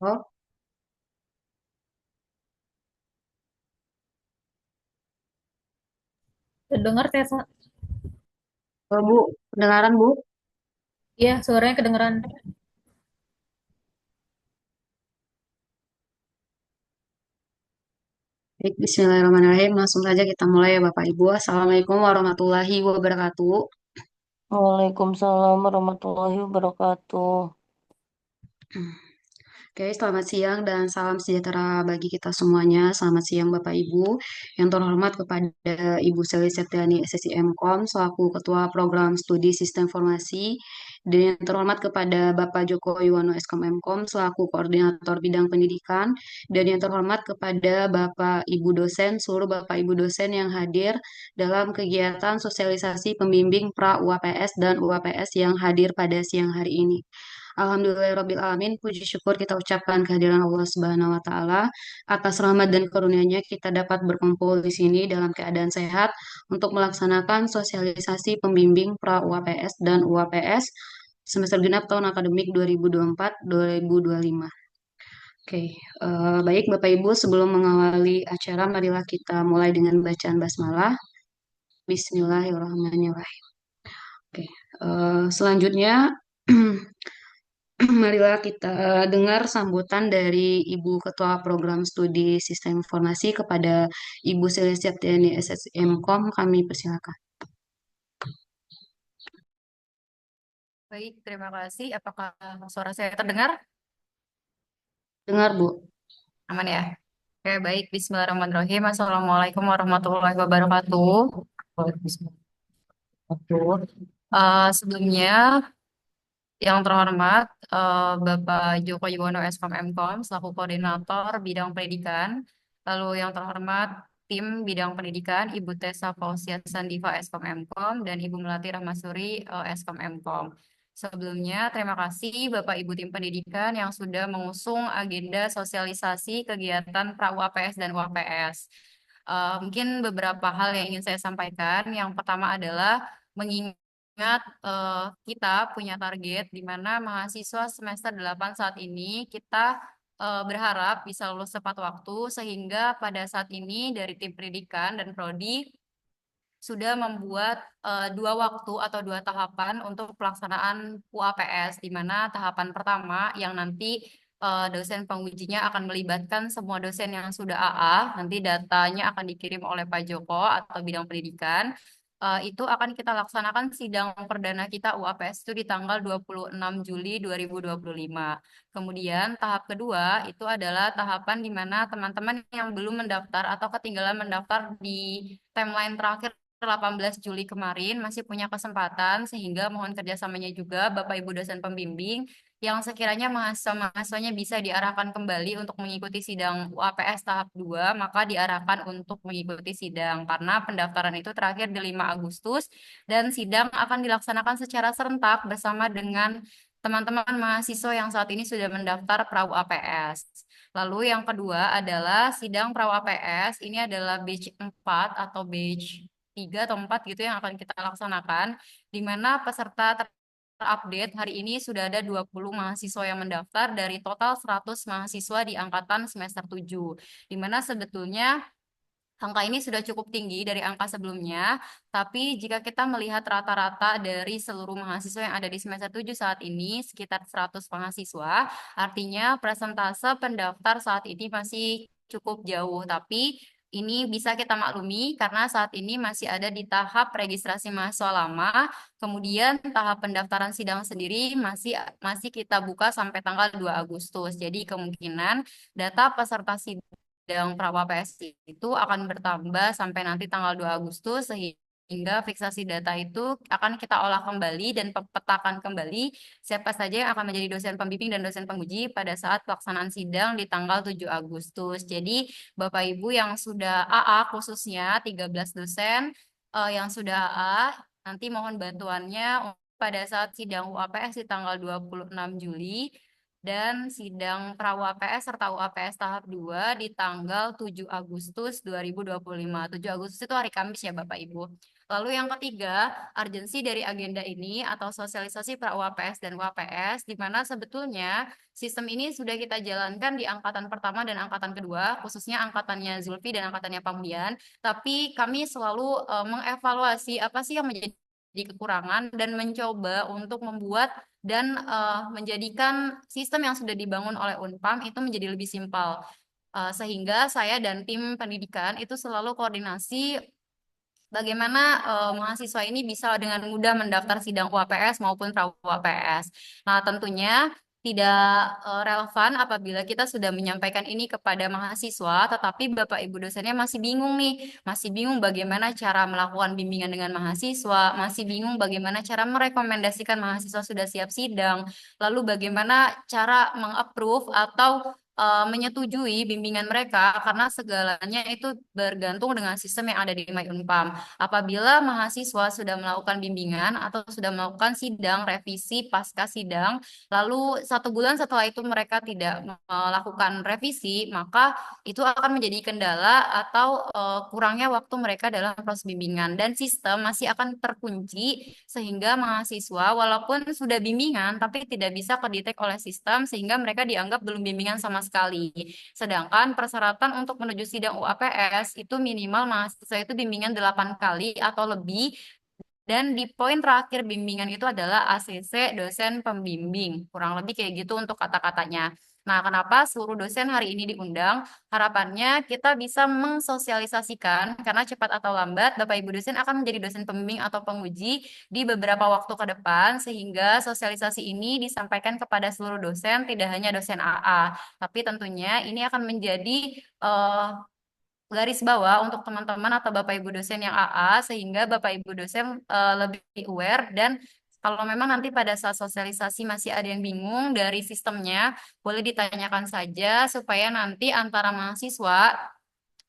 Oh, Terdengar, Tessa? Bu, kedengaran Bu? Iya, suaranya kedengeran. Baik, Bismillahirrahmanirrahim. Langsung saja kita mulai ya Bapak Ibu. Assalamualaikum warahmatullahi wabarakatuh. Waalaikumsalam warahmatullahi wabarakatuh. Oke, selamat siang dan salam sejahtera bagi kita semuanya. Selamat siang Bapak Ibu. Yang terhormat kepada Ibu Seli Septiani SSI MKOM selaku Ketua Program Studi Sistem Informasi dan yang terhormat kepada Bapak Joko Yuwono SKM MKOM selaku Koordinator Bidang Pendidikan dan yang terhormat kepada Bapak Ibu dosen, seluruh Bapak Ibu dosen yang hadir dalam kegiatan sosialisasi pembimbing pra UAPS dan UAPS yang hadir pada siang hari ini. Alhamdulillahirrabbilalamin, puji syukur kita ucapkan kehadiran Allah Subhanahu wa Ta'ala atas rahmat dan karunia-Nya kita dapat berkumpul di sini dalam keadaan sehat untuk melaksanakan sosialisasi pembimbing pra UAPS dan UAPS semester genap tahun akademik 2024-2025. Oke, baik Bapak Ibu, sebelum mengawali acara, marilah kita mulai dengan bacaan basmalah. Bismillahirrahmanirrahim. Oke, selanjutnya marilah kita dengar sambutan dari Ibu Ketua Program Studi Sistem Informasi kepada Ibu Celestia Tiani SSMKOM. Kami persilakan. Baik, terima kasih. Apakah suara saya terdengar? Dengar, Bu. Aman ya? Oke, baik. Bismillahirrahmanirrahim. Assalamualaikum warahmatullahi wabarakatuh. Waalaikumsalam. Sebelumnya, yang terhormat, Bapak Joko Yuwono SKM MKOM selaku Koordinator Bidang Pendidikan. Lalu yang terhormat, tim Bidang Pendidikan, Ibu Tessa Fausia Sandiva SKM MKOM dan Ibu Melati Rahmasuri SKM MKOM. Sebelumnya, terima kasih Bapak Ibu tim pendidikan yang sudah mengusung agenda sosialisasi kegiatan pra-UAPS dan UAPS. Mungkin beberapa hal yang ingin saya sampaikan. Yang pertama adalah mengingat kita punya target di mana mahasiswa semester 8 saat ini kita berharap bisa lulus tepat waktu sehingga pada saat ini dari tim pendidikan dan prodi sudah membuat dua waktu atau dua tahapan untuk pelaksanaan UAPS, di mana tahapan pertama yang nanti dosen pengujinya akan melibatkan semua dosen yang sudah AA, nanti datanya akan dikirim oleh Pak Joko atau bidang pendidikan. Itu akan kita laksanakan sidang perdana kita UAPS itu di tanggal 26 Juli 2025. Kemudian tahap kedua itu adalah tahapan di mana teman-teman yang belum mendaftar atau ketinggalan mendaftar di timeline terakhir 18 Juli kemarin masih punya kesempatan sehingga mohon kerjasamanya juga Bapak Ibu dosen pembimbing yang sekiranya mahasiswa-mahasiswanya bisa diarahkan kembali untuk mengikuti sidang UAPS tahap 2 maka diarahkan untuk mengikuti sidang karena pendaftaran itu terakhir di 5 Agustus dan sidang akan dilaksanakan secara serentak bersama dengan teman-teman mahasiswa yang saat ini sudah mendaftar pra UAPS. Lalu yang kedua adalah sidang pra UAPS ini adalah batch 4 atau batch 3 atau 4 gitu yang akan kita laksanakan, di mana peserta terupdate hari ini sudah ada 20 mahasiswa yang mendaftar dari total 100 mahasiswa di angkatan semester 7, di mana sebetulnya angka ini sudah cukup tinggi dari angka sebelumnya, tapi jika kita melihat rata-rata dari seluruh mahasiswa yang ada di semester 7 saat ini, sekitar 100 mahasiswa, artinya persentase pendaftar saat ini masih cukup jauh, tapi ini bisa kita maklumi karena saat ini masih ada di tahap registrasi mahasiswa lama, kemudian tahap pendaftaran sidang sendiri masih masih kita buka sampai tanggal 2 Agustus. Jadi kemungkinan data peserta sidang pra-UAPS itu akan bertambah sampai nanti tanggal 2 Agustus sehingga fiksasi data itu akan kita olah kembali dan petakan kembali siapa saja yang akan menjadi dosen pembimbing dan dosen penguji pada saat pelaksanaan sidang di tanggal 7 Agustus. Jadi Bapak Ibu yang sudah AA khususnya 13 dosen yang sudah AA nanti mohon bantuannya pada saat sidang UAPS di tanggal 26 Juli dan sidang pra-UAPS serta UAPS tahap 2 di tanggal 7 Agustus 2025. 7 Agustus itu hari Kamis ya Bapak Ibu. Lalu yang ketiga, urgensi dari agenda ini atau sosialisasi pra UAPS dan UAPS, di mana sebetulnya sistem ini sudah kita jalankan di angkatan pertama dan angkatan kedua, khususnya angkatannya Zulfi dan angkatannya Pambian. Tapi kami selalu mengevaluasi apa sih yang menjadi kekurangan dan mencoba untuk membuat dan menjadikan sistem yang sudah dibangun oleh Unpam itu menjadi lebih simpel. Sehingga saya dan tim pendidikan itu selalu koordinasi bagaimana mahasiswa ini bisa dengan mudah mendaftar sidang UAPS maupun pra UAPS. Nah, tentunya tidak relevan apabila kita sudah menyampaikan ini kepada mahasiswa, tetapi Bapak Ibu dosennya masih bingung nih, masih bingung bagaimana cara melakukan bimbingan dengan mahasiswa, masih bingung bagaimana cara merekomendasikan mahasiswa sudah siap sidang, lalu bagaimana cara mengapprove atau menyetujui bimbingan mereka karena segalanya itu bergantung dengan sistem yang ada di MyUnpam. Apabila mahasiswa sudah melakukan bimbingan atau sudah melakukan sidang, revisi pasca sidang, lalu 1 bulan setelah itu mereka tidak melakukan revisi, maka itu akan menjadi kendala atau kurangnya waktu mereka dalam proses bimbingan. Dan sistem masih akan terkunci sehingga mahasiswa walaupun sudah bimbingan, tapi tidak bisa kedetek oleh sistem sehingga mereka dianggap belum bimbingan sama sekali. Sedangkan persyaratan untuk menuju sidang UAPS itu minimal mahasiswa itu bimbingan 8 kali atau lebih. Dan di poin terakhir bimbingan itu adalah ACC dosen pembimbing. Kurang lebih kayak gitu untuk kata-katanya. Nah, kenapa seluruh dosen hari ini diundang? Harapannya kita bisa mensosialisasikan, karena cepat atau lambat Bapak Ibu dosen akan menjadi dosen pembimbing atau penguji di beberapa waktu ke depan, sehingga sosialisasi ini disampaikan kepada seluruh dosen, tidak hanya dosen AA. Tapi tentunya ini akan menjadi eh, garis bawah untuk teman-teman atau Bapak Ibu dosen yang AA sehingga Bapak Ibu dosen lebih aware dan kalau memang nanti pada saat sosialisasi masih ada yang bingung dari sistemnya, boleh ditanyakan saja supaya nanti antara mahasiswa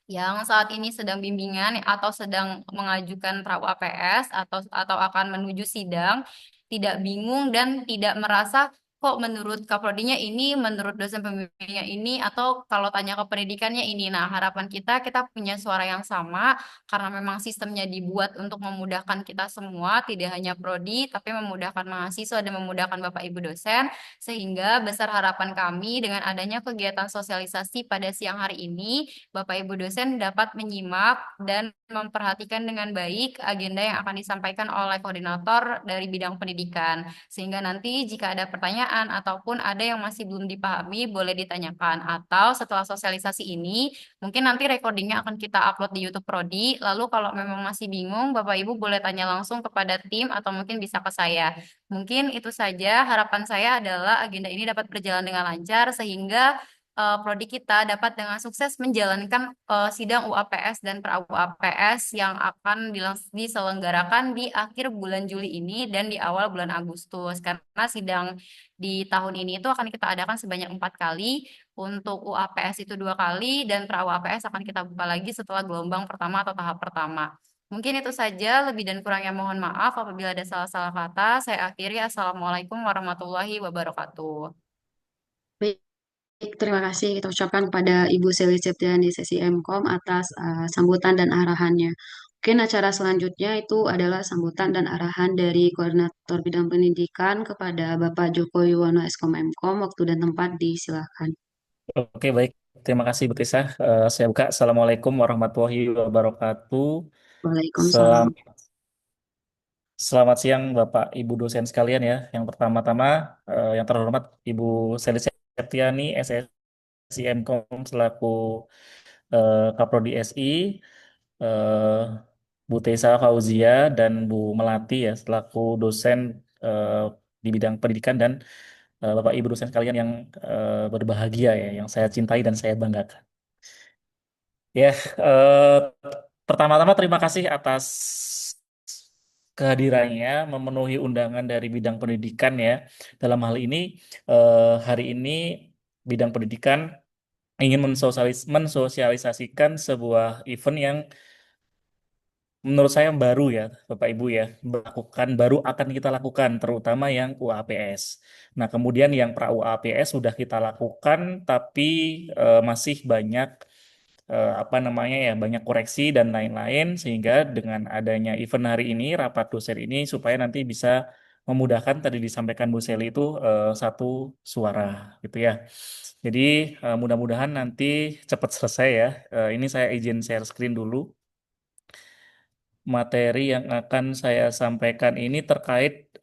yang saat ini sedang bimbingan atau sedang mengajukan pra UAPS atau akan menuju sidang tidak bingung dan tidak merasa kok menurut kaprodinya ini, menurut dosen pembimbingnya ini, atau kalau tanya ke pendidikannya ini. Nah, harapan kita punya suara yang sama karena memang sistemnya dibuat untuk memudahkan kita semua, tidak hanya prodi, tapi memudahkan mahasiswa dan memudahkan Bapak Ibu dosen, sehingga besar harapan kami dengan adanya kegiatan sosialisasi pada siang hari ini, Bapak Ibu dosen dapat menyimak dan memperhatikan dengan baik agenda yang akan disampaikan oleh koordinator dari bidang pendidikan. Sehingga nanti jika ada pertanyaan ataupun ada yang masih belum dipahami, boleh ditanyakan. Atau setelah sosialisasi ini, mungkin nanti recordingnya akan kita upload di YouTube Prodi. Lalu kalau memang masih bingung, Bapak Ibu boleh tanya langsung kepada tim atau mungkin bisa ke saya. Mungkin itu saja. Harapan saya adalah agenda ini dapat berjalan dengan lancar sehingga prodi kita dapat dengan sukses menjalankan sidang UAPS dan pra UAPS yang akan diselenggarakan di akhir bulan Juli ini dan di awal bulan Agustus. Karena sidang di tahun ini itu akan kita adakan sebanyak 4 kali, untuk UAPS itu 2 kali, dan pra UAPS akan kita buka lagi setelah gelombang pertama atau tahap pertama. Mungkin itu saja, lebih dan kurangnya mohon maaf apabila ada salah-salah kata. Saya akhiri, Assalamualaikum warahmatullahi wabarakatuh. Baik, terima kasih kita ucapkan kepada Ibu Seli Septiani sesi MKOM atas sambutan dan arahannya. Mungkin acara selanjutnya itu adalah sambutan dan arahan dari Koordinator Bidang Pendidikan kepada Bapak Joko Yuwono Eskom MKOM. Waktu dan tempat disilakan. Oke, baik. Terima kasih, Bu Tisa. Saya buka. Assalamualaikum warahmatullahi wabarakatuh. Waalaikumsalam. Selam- Selamat siang, Bapak, Ibu dosen sekalian ya. Yang pertama-tama, yang terhormat Ibu Seli Septiani, SSI MKOM selaku Kaprodi SI, eh, Bu Tessa Fauzia dan Bu Melati ya selaku dosen eh, di bidang pendidikan dan Bapak Ibu dosen sekalian yang berbahagia ya, yang saya cintai dan saya banggakan. Ya, pertama-tama terima kasih atas kehadirannya memenuhi undangan dari bidang pendidikan ya. Dalam hal ini, hari ini bidang pendidikan ingin mensosialisasikan sebuah event yang menurut saya baru ya, Bapak Ibu ya, baru akan kita lakukan, terutama yang UAPS. Nah, kemudian yang pra UAPS sudah kita lakukan, tapi masih banyak apa namanya ya banyak koreksi dan lain-lain sehingga dengan adanya event hari ini rapat dosen ini supaya nanti bisa memudahkan tadi disampaikan Bu Seli itu satu suara gitu ya. Jadi mudah-mudahan nanti cepat selesai ya. Ini saya izin share screen dulu. Materi yang akan saya sampaikan ini terkait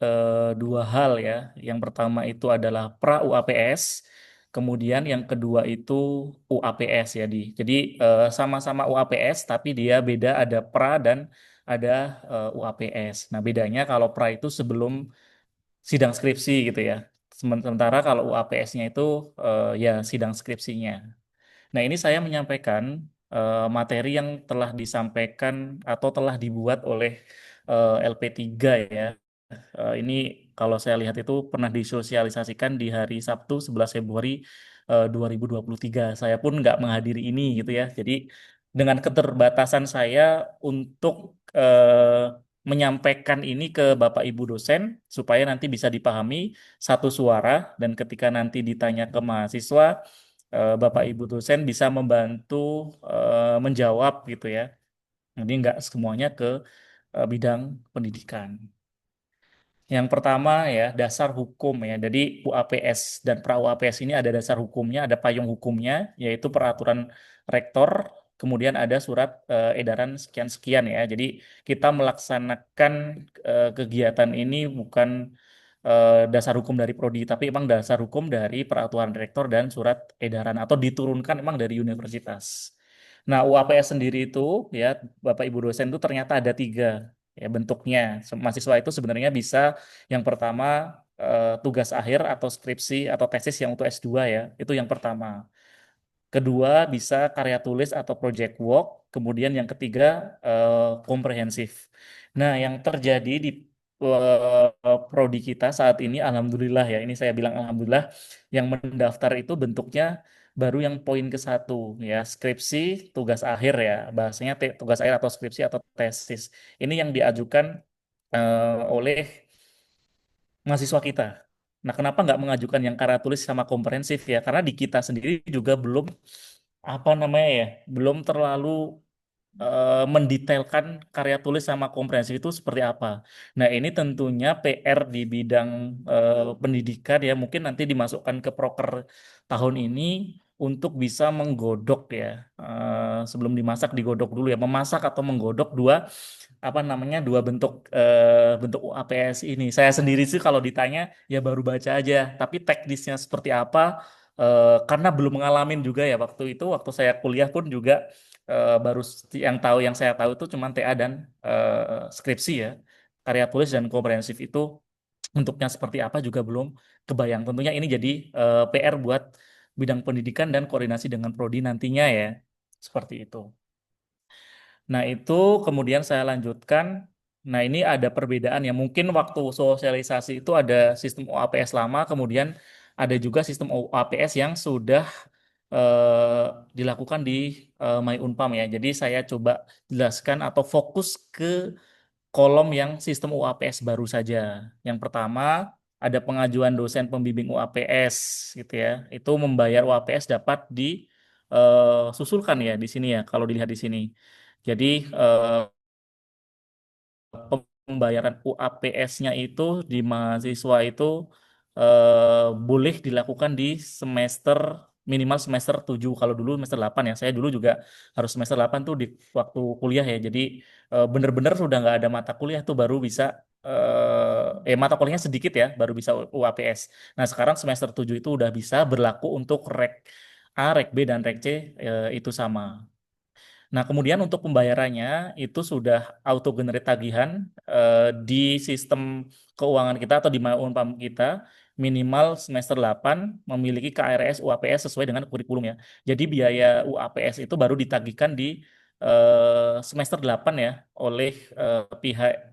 dua hal ya. Yang pertama itu adalah pra UAPS, kemudian yang kedua itu UAPS ya di. Jadi sama-sama UAPS tapi dia beda ada pra dan ada UAPS. Nah bedanya kalau pra itu sebelum sidang skripsi gitu ya. Sementara kalau UAPS-nya itu ya sidang skripsinya. Nah, ini saya menyampaikan materi yang telah disampaikan atau telah dibuat oleh LP3 ya. Ini kalau saya lihat itu pernah disosialisasikan di hari Sabtu 11 Februari 2023. Saya pun nggak menghadiri ini gitu ya. Jadi dengan keterbatasan saya untuk menyampaikan ini ke Bapak Ibu dosen supaya nanti bisa dipahami satu suara dan ketika nanti ditanya ke mahasiswa Bapak Ibu dosen bisa membantu menjawab gitu ya. Jadi nggak semuanya ke bidang pendidikan. Yang pertama ya dasar hukum ya. Jadi UAPS dan pra UAPS ini ada dasar hukumnya, ada payung hukumnya yaitu peraturan rektor, kemudian ada surat edaran sekian-sekian ya. Jadi kita melaksanakan kegiatan ini bukan dasar hukum dari prodi tapi emang dasar hukum dari peraturan rektor dan surat edaran atau diturunkan emang dari universitas. Nah, UAPS sendiri itu ya Bapak Ibu dosen itu ternyata ada tiga ya bentuknya. Mahasiswa itu sebenarnya bisa yang pertama tugas akhir atau skripsi atau tesis yang untuk S2 ya. Itu yang pertama. Kedua bisa karya tulis atau project work. Kemudian yang ketiga komprehensif. Nah, yang terjadi di prodi kita saat ini, alhamdulillah ya, ini saya bilang alhamdulillah, yang mendaftar itu bentuknya baru yang poin ke satu ya, skripsi, tugas akhir ya, bahasanya tugas akhir atau skripsi atau tesis. Ini yang diajukan oleh mahasiswa kita. Nah, kenapa nggak mengajukan yang karya tulis sama komprehensif ya? Karena di kita sendiri juga belum apa namanya ya, belum terlalu mendetailkan karya tulis sama komprehensif itu seperti apa. Nah, ini tentunya PR di bidang pendidikan ya, mungkin nanti dimasukkan ke proker tahun ini untuk bisa menggodok ya, sebelum dimasak digodok dulu ya, memasak atau menggodok dua apa namanya dua bentuk UAPS ini. Saya sendiri sih kalau ditanya ya baru baca aja, tapi teknisnya seperti apa karena belum ngalamin juga ya waktu saya kuliah pun juga baru yang saya tahu itu cuma TA dan skripsi ya. Karya tulis dan komprehensif itu bentuknya seperti apa juga belum kebayang. Tentunya ini jadi PR buat bidang pendidikan dan koordinasi dengan prodi nantinya ya. Seperti itu. Nah, itu kemudian saya lanjutkan. Nah, ini ada perbedaan ya. Mungkin waktu sosialisasi itu ada sistem OAPS lama, kemudian ada juga sistem OAPS yang sudah dilakukan di My Unpam ya. Jadi saya coba jelaskan atau fokus ke kolom yang sistem UAPS baru saja. Yang pertama ada pengajuan dosen pembimbing UAPS gitu ya. Itu membayar UAPS dapat disusulkan ya di sini ya kalau dilihat di sini. Jadi pembayaran UAPS-nya itu di mahasiswa itu boleh dilakukan di semester minimal semester 7 kalau dulu semester 8 ya. Saya dulu juga harus semester 8 tuh di waktu kuliah ya. Jadi bener-bener sudah nggak ada mata kuliah tuh baru bisa mata kuliahnya sedikit ya, baru bisa UAPS. Nah, sekarang semester 7 itu udah bisa berlaku untuk rek A, rek B dan rek C itu sama. Nah, kemudian untuk pembayarannya itu sudah auto generate tagihan di sistem keuangan kita atau di Unpam kita minimal semester 8 memiliki KRS UAPS sesuai dengan kurikulum ya. Jadi biaya UAPS itu baru ditagihkan di semester 8 ya oleh pihak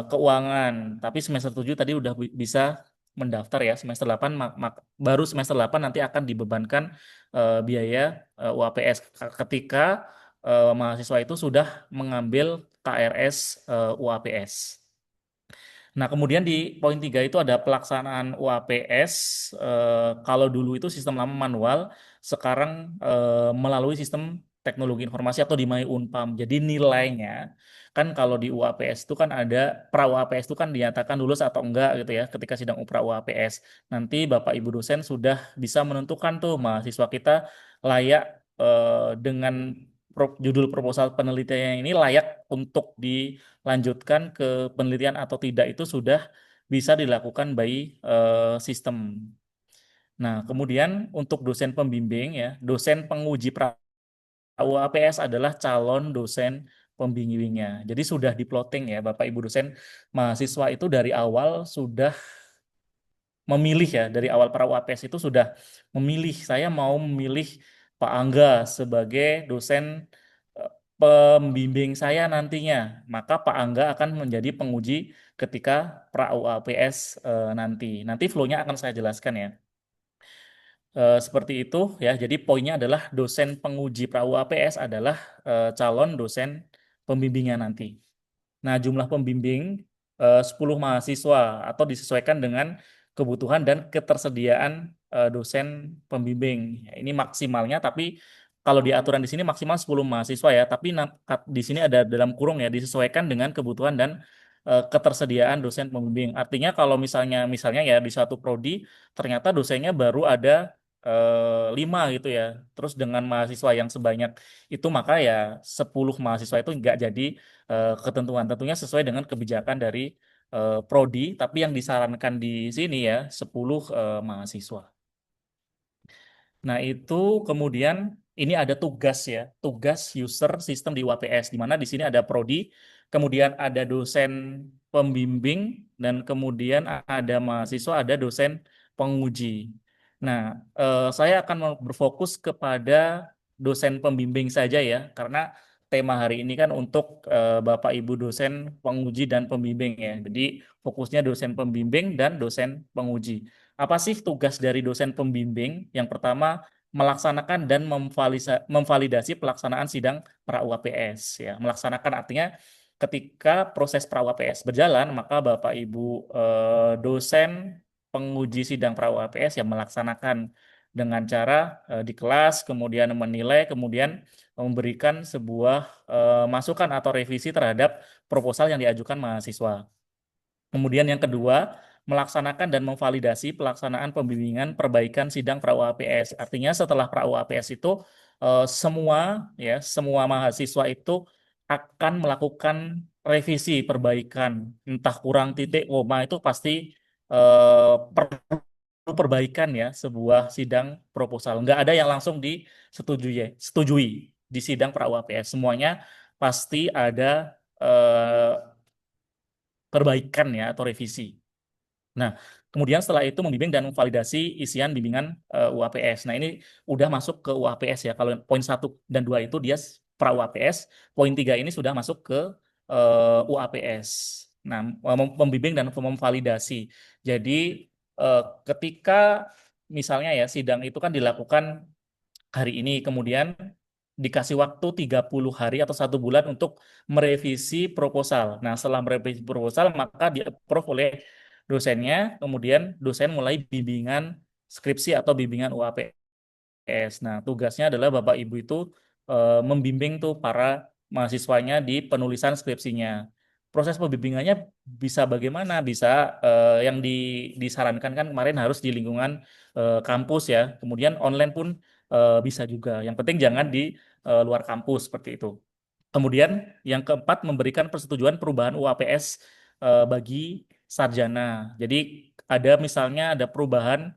keuangan. Tapi semester 7 tadi udah bisa mendaftar ya semester 8 baru semester 8 nanti akan dibebankan biaya UAPS ketika mahasiswa itu sudah mengambil KRS UAPS. Nah, kemudian di poin 3 itu ada pelaksanaan UAPS. Kalau dulu itu sistem lama manual, sekarang melalui sistem teknologi informasi atau di My Unpam. Jadi nilainya kan kalau di UAPS itu kan ada pra UAPS itu kan dinyatakan lulus atau enggak gitu ya ketika sidang pra UAPS. Nanti Bapak Ibu dosen sudah bisa menentukan tuh mahasiswa kita layak dengan judul proposal penelitian ini layak untuk dilanjutkan ke penelitian atau tidak itu sudah bisa dilakukan by sistem. Nah, kemudian untuk dosen pembimbing ya, dosen penguji pra UAPS adalah calon dosen pembimbingnya. Jadi sudah diploting ya, Bapak Ibu dosen mahasiswa itu dari awal sudah memilih ya, dari awal pra UAPS itu sudah memilih, saya mau memilih Pak Angga sebagai dosen eh, pembimbing saya nantinya. Maka Pak Angga akan menjadi penguji ketika pra UAPS nanti. Nanti flow-nya akan saya jelaskan ya. Seperti itu ya. Jadi poinnya adalah dosen penguji pra UAPS adalah calon dosen pembimbingnya nanti. Nah, jumlah pembimbing 10 mahasiswa atau disesuaikan dengan kebutuhan dan ketersediaan dosen pembimbing. Ya, ini maksimalnya, tapi kalau di aturan di sini maksimal 10 mahasiswa ya, tapi di sini ada dalam kurung ya, disesuaikan dengan kebutuhan dan ketersediaan dosen pembimbing. Artinya kalau misalnya ya di satu prodi ternyata dosennya baru ada 5 gitu ya. Terus dengan mahasiswa yang sebanyak itu maka ya 10 mahasiswa itu nggak jadi ketentuan. Tentunya sesuai dengan kebijakan dari prodi, tapi yang disarankan di sini ya 10 mahasiswa. Nah, itu kemudian ini ada tugas ya, tugas user sistem di UAPS, di mana di sini ada prodi, kemudian ada dosen pembimbing, dan kemudian ada mahasiswa, ada dosen penguji. Nah, saya akan berfokus kepada dosen pembimbing saja ya, karena tema hari ini kan untuk Bapak Ibu dosen penguji dan pembimbing ya. Jadi fokusnya dosen pembimbing dan dosen penguji. Apa sih tugas dari dosen pembimbing? Yang pertama, melaksanakan dan memvalidasi pelaksanaan sidang pra UAPS ya. Melaksanakan artinya ketika proses pra UAPS berjalan, maka Bapak Ibu dosen penguji sidang pra UAPS yang melaksanakan dengan cara di kelas, kemudian menilai, kemudian memberikan sebuah masukan atau revisi terhadap proposal yang diajukan mahasiswa. Kemudian yang kedua, melaksanakan dan memvalidasi pelaksanaan pembimbingan perbaikan sidang pra UAPS. Artinya setelah pra UAPS itu semua mahasiswa itu akan melakukan revisi perbaikan, entah kurang titik koma itu pasti perlu perbaikan ya sebuah sidang proposal. Nggak ada yang langsung setujui di sidang pra UAPS. Semuanya pasti ada eh, perbaikan ya atau revisi. Nah, kemudian setelah itu membimbing dan memvalidasi isian bimbingan UAPS. Nah, ini udah masuk ke UAPS ya. Kalau poin 1 dan 2 itu dia pra UAPS, poin 3 ini sudah masuk ke UAPS. Nah, membimbing dan memvalidasi. Jadi, ketika misalnya ya sidang itu kan dilakukan hari ini, kemudian dikasih waktu 30 hari atau 1 bulan untuk merevisi proposal. Nah, setelah merevisi proposal, maka di-approve oleh dosennya, kemudian dosen mulai bimbingan skripsi atau bimbingan UAPS. Nah, tugasnya adalah Bapak Ibu itu membimbing tuh para mahasiswanya di penulisan skripsinya. Proses pembimbingannya bisa bagaimana? Bisa yang disarankan kan kemarin harus di lingkungan kampus ya. Kemudian online pun bisa juga. Yang penting jangan di luar kampus seperti itu. Kemudian yang keempat, memberikan persetujuan perubahan UAPS bagi sarjana. Jadi misalnya ada perubahan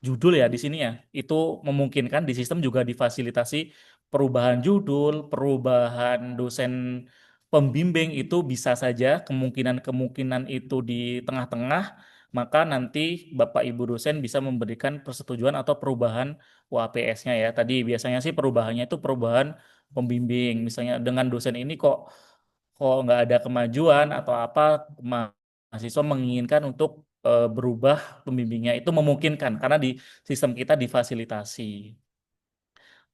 judul ya di sini ya, itu memungkinkan di sistem juga difasilitasi perubahan judul, perubahan dosen pembimbing itu bisa saja kemungkinan-kemungkinan itu di tengah-tengah, maka nanti Bapak Ibu dosen bisa memberikan persetujuan atau perubahan UAPS-nya ya. Tadi biasanya sih perubahannya itu perubahan pembimbing, misalnya dengan dosen ini kok nggak ada kemajuan atau apa, mahasiswa menginginkan untuk berubah pembimbingnya itu memungkinkan karena di sistem kita difasilitasi.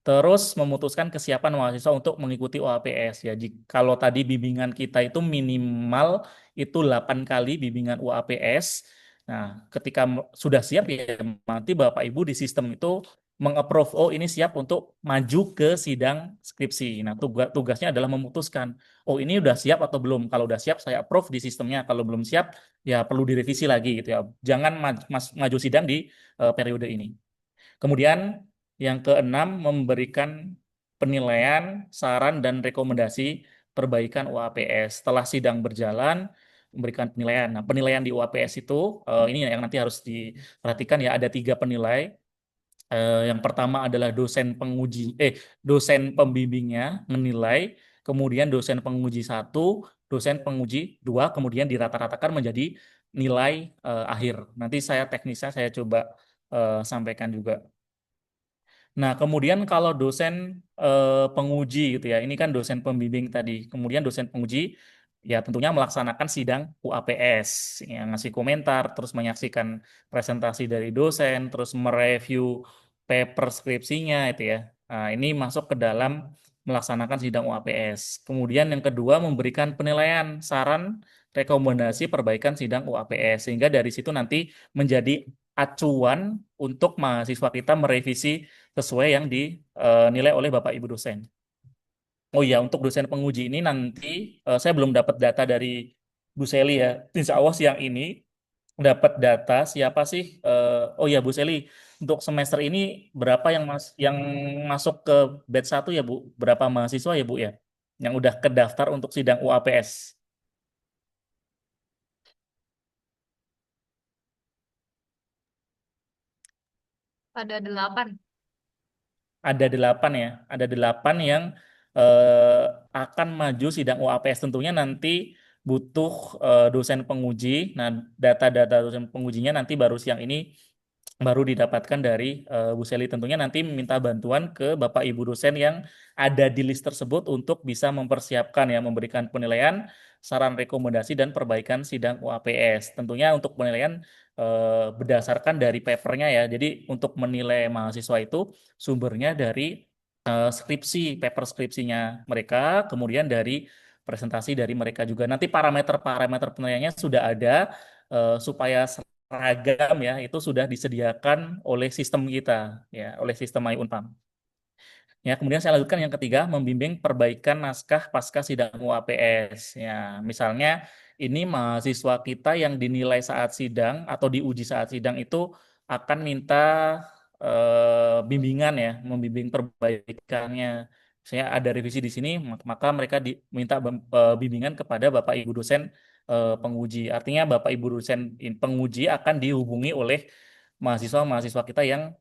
Terus memutuskan kesiapan mahasiswa untuk mengikuti UAPS ya. Kalau tadi bimbingan kita itu minimal itu 8 kali bimbingan UAPS. Nah, ketika sudah siap ya nanti Bapak Ibu di sistem itu mengapprove, oh ini siap untuk maju ke sidang skripsi. Nah, tugasnya adalah memutuskan, oh ini udah siap atau belum. Kalau udah siap saya approve di sistemnya. Kalau belum siap ya perlu direvisi lagi gitu ya. Jangan maju sidang di periode ini. Kemudian yang keenam, memberikan penilaian, saran, dan rekomendasi perbaikan UAPS. Setelah sidang berjalan, memberikan penilaian. Nah, penilaian di UAPS itu, ini yang nanti harus diperhatikan ya, ada 3 penilai. Yang pertama adalah dosen pembimbingnya menilai, kemudian dosen penguji 1, dosen penguji 2, kemudian dirata-ratakan menjadi nilai akhir. Nanti teknisnya saya coba sampaikan juga. Nah, kemudian kalau dosen penguji gitu ya, ini kan dosen pembimbing tadi. Kemudian dosen penguji ya tentunya melaksanakan sidang UAPS, yang ngasih komentar, terus menyaksikan presentasi dari dosen, terus mereview paper skripsinya itu ya. Nah, ini masuk ke dalam melaksanakan sidang UAPS. Kemudian yang kedua memberikan penilaian, saran, rekomendasi perbaikan sidang UAPS, sehingga dari situ nanti menjadi acuan untuk mahasiswa kita merevisi sesuai yang dinilai oleh Bapak Ibu dosen. Oh iya, untuk dosen penguji ini nanti saya belum dapat data dari Bu Seli ya. Insya Allah siang ini dapat data siapa sih? Oh iya Bu Seli, untuk semester ini berapa yang masuk ke batch 1 ya Bu? Berapa mahasiswa ya Bu ya? Yang udah kedaftar untuk sidang UAPS? Ada 8. Ada 8 ya, ada 8 yang eh, akan maju sidang UAPS. Tentunya nanti butuh dosen penguji. Nah, data-data dosen pengujinya nanti baru siang ini baru didapatkan dari Bu Seli. Tentunya nanti minta bantuan ke Bapak Ibu dosen yang ada di list tersebut untuk bisa mempersiapkan ya, memberikan penilaian, saran rekomendasi dan perbaikan sidang UAPS. Tentunya untuk penilaian berdasarkan dari papernya ya. Jadi untuk menilai mahasiswa itu sumbernya dari skripsi, paper skripsinya mereka, kemudian dari presentasi dari mereka juga. Nanti parameter-parameter penilaiannya sudah ada supaya seragam ya, itu sudah disediakan oleh sistem kita ya, oleh sistem MyUnpam. Ya, kemudian saya lanjutkan yang ketiga, membimbing perbaikan naskah pasca sidang UAPS. Ya, misalnya ini mahasiswa kita yang dinilai saat sidang atau diuji saat sidang itu akan minta bimbingan ya, membimbing perbaikannya. Saya ada revisi di sini, maka mereka diminta bimbingan kepada Bapak Ibu dosen penguji. Artinya Bapak Ibu dosen penguji akan dihubungi oleh mahasiswa-mahasiswa kita yang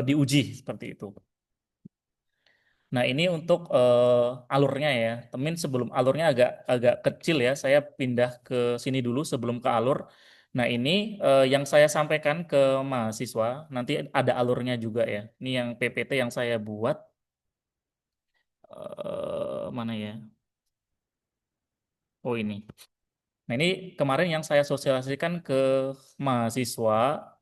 diuji seperti itu. Nah, ini untuk alurnya ya. Temin sebelum alurnya agak agak kecil ya, saya pindah ke sini dulu sebelum ke alur. Nah, ini yang saya sampaikan ke mahasiswa, nanti ada alurnya juga ya. Ini yang PPT yang saya buat. Mana ya? Oh, ini. Nah, ini kemarin yang saya sosialisasikan ke mahasiswa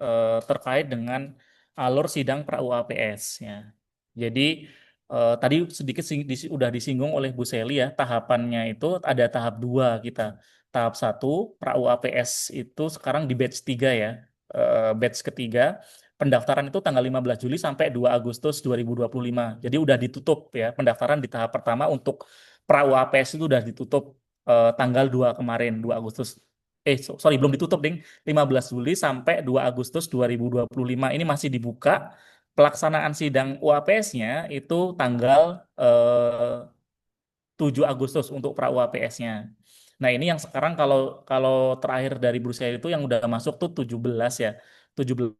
terkait dengan alur sidang pra-UAPS ya. Jadi tadi sedikit udah disinggung oleh Bu Seli ya, tahapannya itu ada tahap 2 kita. Tahap 1 pra-UAPS itu sekarang di batch 3 ya. Batch ketiga pendaftaran itu tanggal 15 Juli sampai 2 Agustus 2025. Jadi udah ditutup ya pendaftaran di tahap pertama untuk pra-UAPS itu udah ditutup tanggal 2 kemarin, 2 Agustus. Sorry, belum ditutup, Ding. 15 Juli sampai 2 Agustus 2025. Ini masih dibuka. Pelaksanaan sidang UAPS-nya itu tanggal 7 Agustus untuk pra UAPS-nya. Nah, ini yang sekarang kalau kalau terakhir dari Brusia itu yang udah masuk tuh 17 ya. 17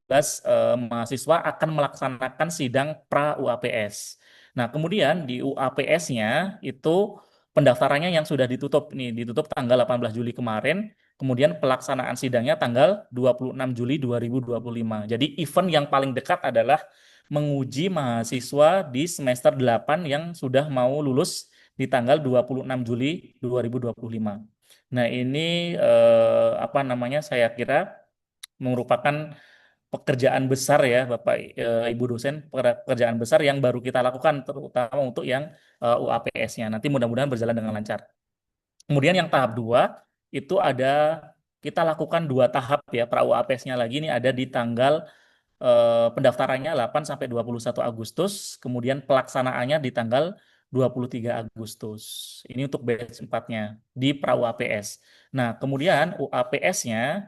mahasiswa akan melaksanakan sidang pra UAPS. Nah, kemudian di UAPS-nya itu pendaftarannya yang sudah ditutup nih, ditutup tanggal 18 Juli kemarin, kemudian pelaksanaan sidangnya tanggal 26 Juli 2025. Jadi event yang paling dekat adalah menguji mahasiswa di semester 8 yang sudah mau lulus di tanggal 26 Juli 2025. Nah, ini apa namanya, saya kira merupakan pekerjaan besar ya Bapak Ibu dosen, pekerjaan besar yang baru kita lakukan terutama untuk yang UAPS-nya. Nanti mudah-mudahan berjalan dengan lancar. Kemudian yang tahap 2 itu ada kita lakukan 2 tahap ya pra UAPS-nya lagi ini ada di tanggal pendaftarannya 8 sampai 21 Agustus, kemudian pelaksanaannya di tanggal 23 Agustus. Ini untuk batch 4-nya di pra UAPS. Nah, kemudian UAPS-nya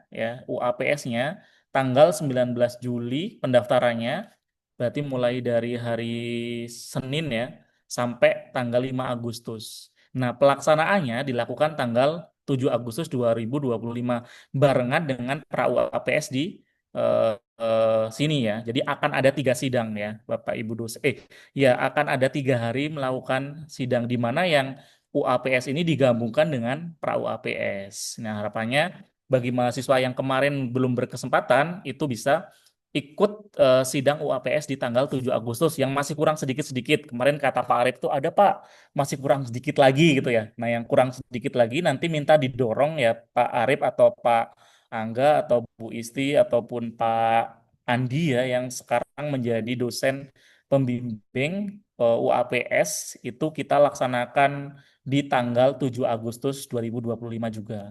tanggal 19 Juli pendaftarannya berarti mulai dari hari Senin ya sampai tanggal 5 Agustus. Nah, pelaksanaannya dilakukan tanggal 7 Agustus 2025 barengan dengan pra UAPS di eh, sini ya. Jadi akan ada 3 sidang ya, Bapak Ibu dosen. Ya akan ada 3 hari melakukan sidang di mana yang UAPS ini digabungkan dengan pra UAPS. Nah harapannya bagi mahasiswa yang kemarin belum berkesempatan itu bisa ikut sidang UAPS di tanggal 7 Agustus yang masih kurang sedikit-sedikit. Kemarin kata Pak Arif itu ada Pak, masih kurang sedikit lagi gitu ya. Nah yang kurang sedikit lagi nanti minta didorong ya Pak Arif atau Pak Angga atau Bu Isti ataupun Pak Andi ya yang sekarang menjadi dosen pembimbing UAPS itu kita laksanakan di tanggal 7 Agustus 2025 juga.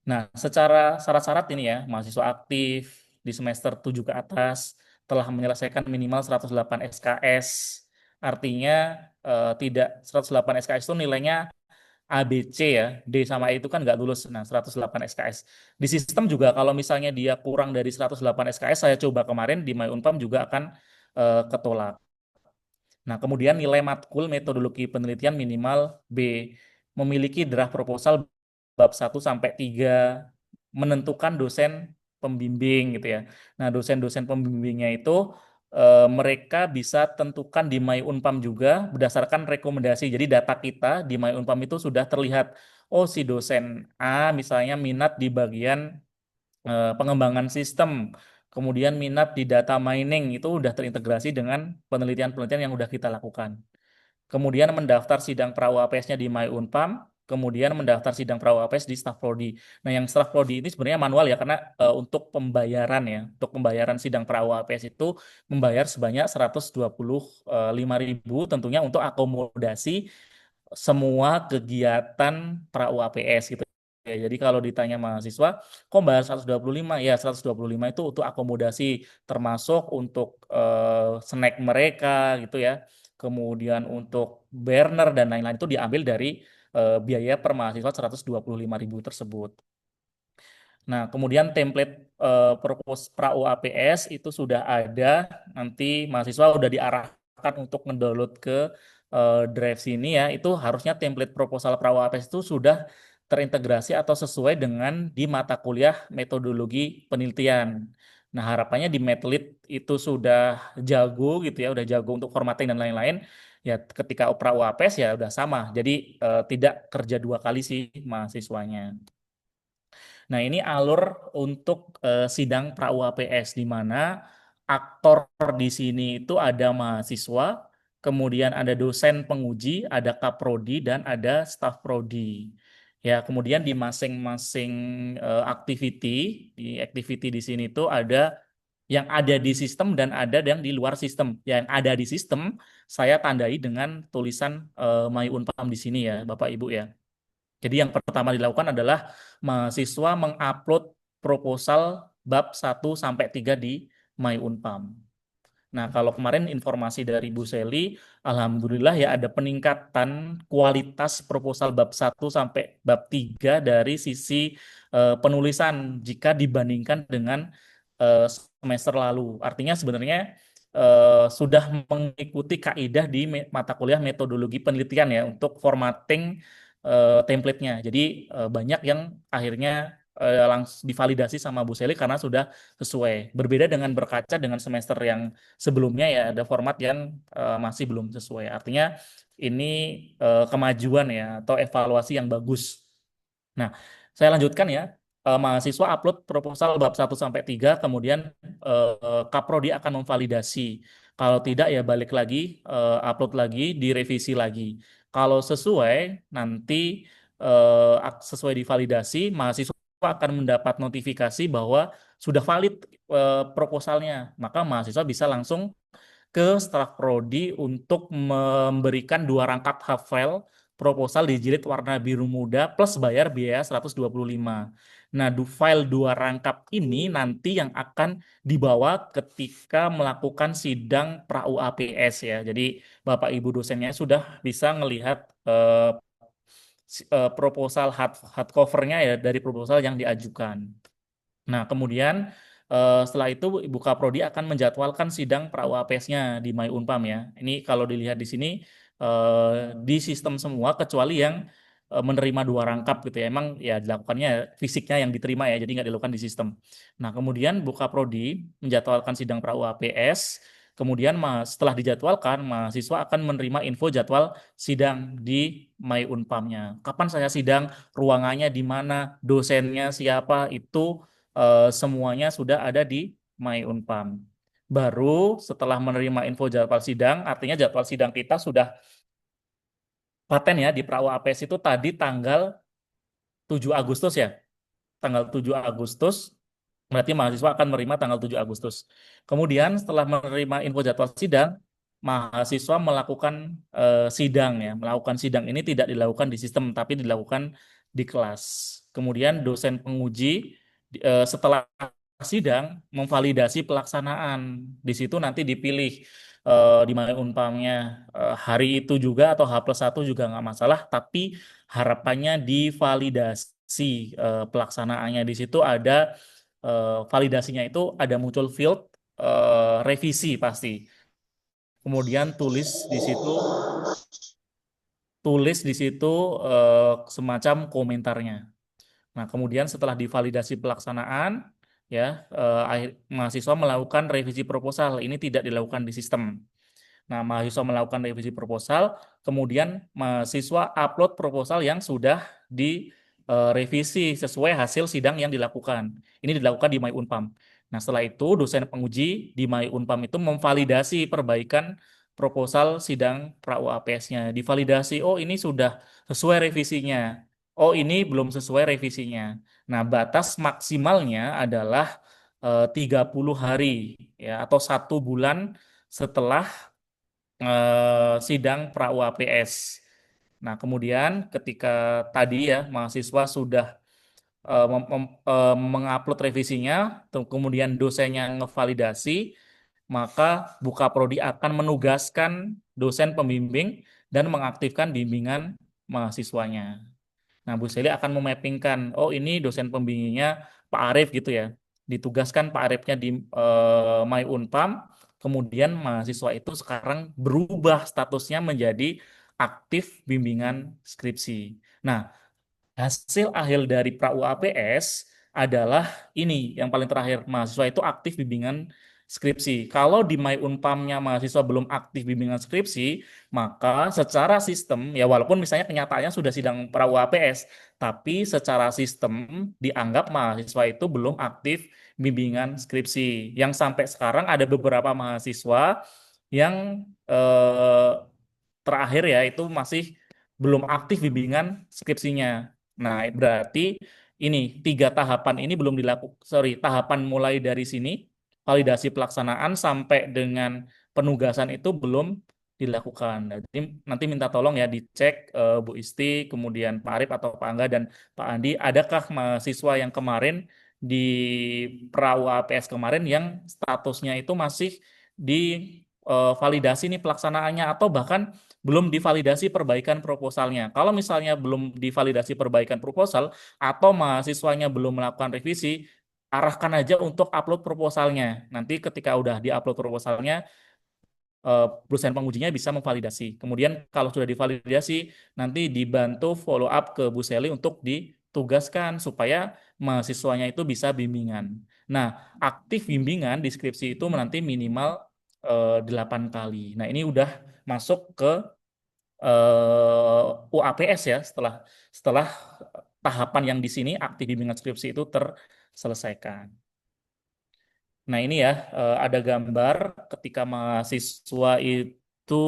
Nah, secara syarat-syarat ini ya, mahasiswa aktif di semester 7 ke atas telah menyelesaikan minimal 108 SKS. Artinya tidak 108 SKS itu nilainya A, B, C ya, D sama E itu kan nggak lulus. Nah, 108 SKS. Di sistem juga kalau misalnya dia kurang dari 108 SKS, saya coba kemarin di My Unpam juga akan ketolak. Nah, kemudian nilai matkul metodologi penelitian minimal B. Memiliki draft proposal bab 1 sampai 3, menentukan dosen pembimbing gitu ya. Nah, dosen-dosen pembimbingnya itu mereka bisa tentukan di My Unpam juga berdasarkan rekomendasi. Jadi data kita di My Unpam itu sudah terlihat, oh si dosen A misalnya minat di bagian pengembangan sistem, kemudian minat di data mining itu udah terintegrasi dengan penelitian-penelitian yang udah kita lakukan. Kemudian mendaftar sidang pra UAPS-nya di My Unpam, kemudian mendaftar sidang pra UAPS di Staff Prodi. Nah, yang Staff Prodi ini sebenarnya manual ya, karena untuk pembayaran ya, untuk pembayaran sidang pra UAPS itu membayar sebanyak 125.000 tentunya untuk akomodasi semua kegiatan pra UAPS gitu. Ya, jadi kalau ditanya mahasiswa, kok bayar 125? Ya, 125 itu untuk akomodasi termasuk untuk snack mereka gitu ya. Kemudian untuk burner dan lain-lain itu diambil dari biaya per mahasiswa 125.000 tersebut. Nah, kemudian template pra UAPS itu sudah ada, nanti mahasiswa sudah diarahkan untuk ngedownload ke drive sini ya. Itu harusnya template proposal pra UAPS itu sudah terintegrasi atau sesuai dengan di mata kuliah metodologi penelitian. Nah, harapannya di Medlit itu sudah jago gitu ya, udah jago untuk formatting dan lain-lain. Ya, ketika pra UAPS ya udah sama. Jadi tidak kerja 2 kali sih mahasiswanya. Nah, ini alur untuk sidang pra UAPS di mana aktor di sini itu ada mahasiswa, kemudian ada dosen penguji, ada kaprodi dan ada staf prodi. Ya, kemudian di masing-masing activity, di sini tuh ada yang ada di sistem dan ada yang di luar sistem. Yang ada di sistem saya tandai dengan tulisan My Unpam di sini ya, Bapak Ibu ya. Jadi yang pertama dilakukan adalah mahasiswa mengupload proposal bab 1 sampai 3 di My Unpam. Nah, kalau kemarin informasi dari Bu Seli, alhamdulillah ya ada peningkatan kualitas proposal bab 1 sampai bab 3 dari sisi penulisan jika dibandingkan dengan semester lalu. Artinya sebenarnya sudah mengikuti kaidah di mata kuliah metodologi penelitian ya untuk formatting template-nya. Jadi banyak yang akhirnya langsung divalidasi sama Bu Seli karena sudah sesuai. Berbeda dengan berkaca dengan semester yang sebelumnya ya ada format yang masih belum sesuai. Artinya ini kemajuan ya atau evaluasi yang bagus. Nah, saya lanjutkan ya. Mahasiswa upload proposal bab 1 sampai 3, kemudian Kaprodi akan memvalidasi. Kalau tidak ya balik lagi, upload lagi, direvisi lagi. Kalau sesuai, nanti sesuai divalidasi, mahasiswa akan mendapat notifikasi bahwa sudah valid proposalnya. Maka mahasiswa bisa langsung ke staf prodi untuk memberikan 2 rangkap hafal proposal di jilid warna biru muda plus bayar biaya 125. Nah, file 2 rangkap ini nanti yang akan dibawa ketika melakukan sidang pra UAPS ya. Jadi Bapak Ibu dosennya sudah bisa melihat proposal hard covernya ya dari proposal yang diajukan. Nah, kemudian setelah itu Ibu Kaprodi akan menjadwalkan sidang pra UAPS-nya di My Unpam ya. Ini kalau dilihat di sini di sistem semua kecuali yang menerima 2 rangkap gitu ya. Emang ya dilakukannya fisiknya yang diterima ya, jadi nggak dilakukan di sistem. Nah, kemudian Bu Kaprodi menjadwalkan sidang pra UAPS. Kemudian setelah dijadwalkan, mahasiswa akan menerima info jadwal sidang di My Unpam-nya. Kapan saya sidang, ruangannya di mana, dosennya siapa, itu semuanya sudah ada di My Unpam. Baru setelah menerima info jadwal sidang, artinya jadwal sidang kita sudah paten ya di Prawa APS itu tadi tanggal 7 Agustus ya. Tanggal 7 Agustus, berarti mahasiswa akan menerima tanggal 7 Agustus. Kemudian setelah menerima info jadwal sidang, mahasiswa melakukan sidang ya. Melakukan sidang ini tidak dilakukan di sistem, tapi dilakukan di kelas. Kemudian dosen penguji setelah sidang memvalidasi pelaksanaan. Di situ nanti dipilih di mana Unpamnya hari itu juga atau H+1 juga nggak masalah, tapi harapannya divalidasi pelaksanaannya. Di situ ada validasinya itu ada muncul field revisi pasti. Kemudian tulis di situ semacam komentarnya. Nah, kemudian setelah divalidasi pelaksanaan, ya mahasiswa melakukan revisi proposal. Ini tidak dilakukan di sistem. Nah, mahasiswa melakukan revisi proposal, kemudian mahasiswa upload proposal yang sudah direvisi sesuai hasil sidang yang dilakukan. Ini dilakukan di My Unpam. Nah, setelah itu dosen penguji di My Unpam itu memvalidasi perbaikan proposal sidang pra UAPS-nya. Divalidasi, oh ini sudah sesuai revisinya. Oh ini belum sesuai revisinya. Nah, batas maksimalnya adalah 30 hari ya atau 1 bulan setelah sidang pra UAPS. Nah, kemudian ketika tadi ya mahasiswa sudah mengupload revisinya, kemudian dosennya ngevalidasi, maka Bukaprodi akan menugaskan dosen pembimbing dan mengaktifkan bimbingan mahasiswanya. Nah, Bu Seli akan memappingkan, oh ini dosen pembimbingnya Pak Arief gitu ya. Ditugaskan Pak Ariefnya di My Unpam, kemudian mahasiswa itu sekarang berubah statusnya menjadi aktif bimbingan skripsi. Nah, hasil akhir dari pra UAPS adalah ini yang paling terakhir, mahasiswa itu aktif bimbingan skripsi. Kalau di My Unpamnya mahasiswa belum aktif bimbingan skripsi, maka secara sistem ya walaupun misalnya kenyataannya sudah sidang pra UAPS, tapi secara sistem dianggap mahasiswa itu belum aktif bimbingan skripsi. Yang sampai sekarang ada beberapa mahasiswa yang eh, terakhir ya itu masih belum aktif bimbingan skripsinya. Nah, berarti ini 3 tahapan ini belum dilakukan. Sorry, tahapan mulai dari sini validasi pelaksanaan sampai dengan penugasan itu belum dilakukan. Jadi nanti minta tolong ya dicek Bu Isti, kemudian Pak Arif atau Pak Angga dan Pak Andi, adakah mahasiswa yang kemarin di pra UAPS kemarin yang statusnya itu masih di validasi nih pelaksanaannya atau bahkan belum divalidasi perbaikan proposalnya. Kalau misalnya belum divalidasi perbaikan proposal atau mahasiswanya belum melakukan revisi, arahkan aja untuk upload proposalnya. Nanti ketika udah diupload proposalnya, dosen pengujinya bisa memvalidasi. Kemudian kalau sudah divalidasi, nanti dibantu follow up ke Bu Seli untuk ditugaskan supaya mahasiswanya itu bisa bimbingan. Nah, aktif bimbingan di skripsi itu nanti minimal 8 kali. Nah, ini udah masuk ke UAPS ya setelah setelah tahapan yang di sini aktif bimbingan skripsi itu terselesaikan. Nah, ini ya ada gambar ketika mahasiswa itu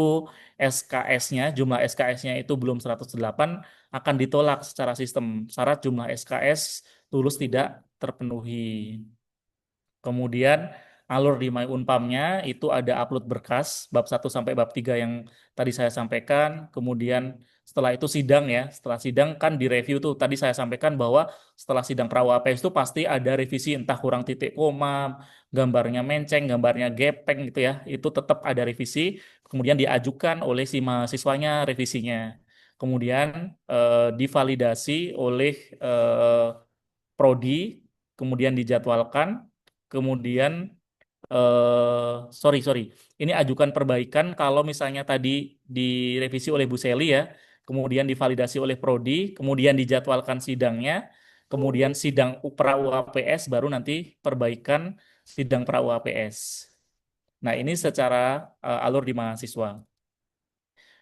SKS-nya, jumlah SKS-nya itu belum 108 akan ditolak secara sistem. Syarat jumlah SKS lulus tidak terpenuhi. Kemudian alur di My Unpamnya itu ada upload berkas bab 1 sampai bab 3 yang tadi saya sampaikan. Kemudian setelah itu sidang ya. Setelah sidang kan direview tuh. Tadi saya sampaikan bahwa setelah sidang pra UAPS itu pasti ada revisi entah kurang titik koma, gambarnya menceng, gambarnya gepeng gitu ya. Itu tetap ada revisi. Kemudian diajukan oleh si mahasiswanya revisinya. Kemudian divalidasi oleh prodi, kemudian dijadwalkan, kemudian sorry sorry, ini ajukan perbaikan kalau misalnya tadi direvisi oleh Bu Seli ya, kemudian divalidasi oleh prodi, kemudian dijadwalkan sidangnya, kemudian sidang pra UAPS baru nanti perbaikan sidang pra UAPS. Nah ini secara alur di mahasiswa.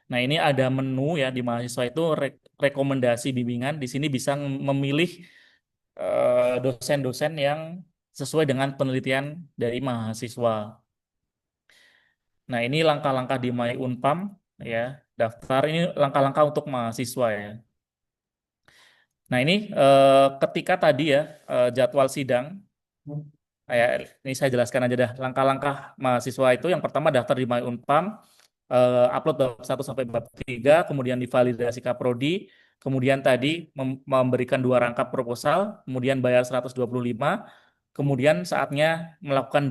Nah, ini ada menu ya di mahasiswa itu rekomendasi bimbingan. Di sini bisa memilih dosen-dosen yang sesuai dengan penelitian dari mahasiswa. Nah, ini langkah-langkah di My Unpam ya. Daftar ini langkah-langkah untuk mahasiswa ya. Nah, ini ketika tadi ya jadwal sidang ya, ini saya jelaskan aja dah. Langkah-langkah mahasiswa itu yang pertama daftar di My Unpam, upload bab 1 sampai bab 3, kemudian divalidasi Kaprodi, kemudian tadi memberikan 2 rangkap proposal, kemudian bayar 125, kemudian saatnya melakukan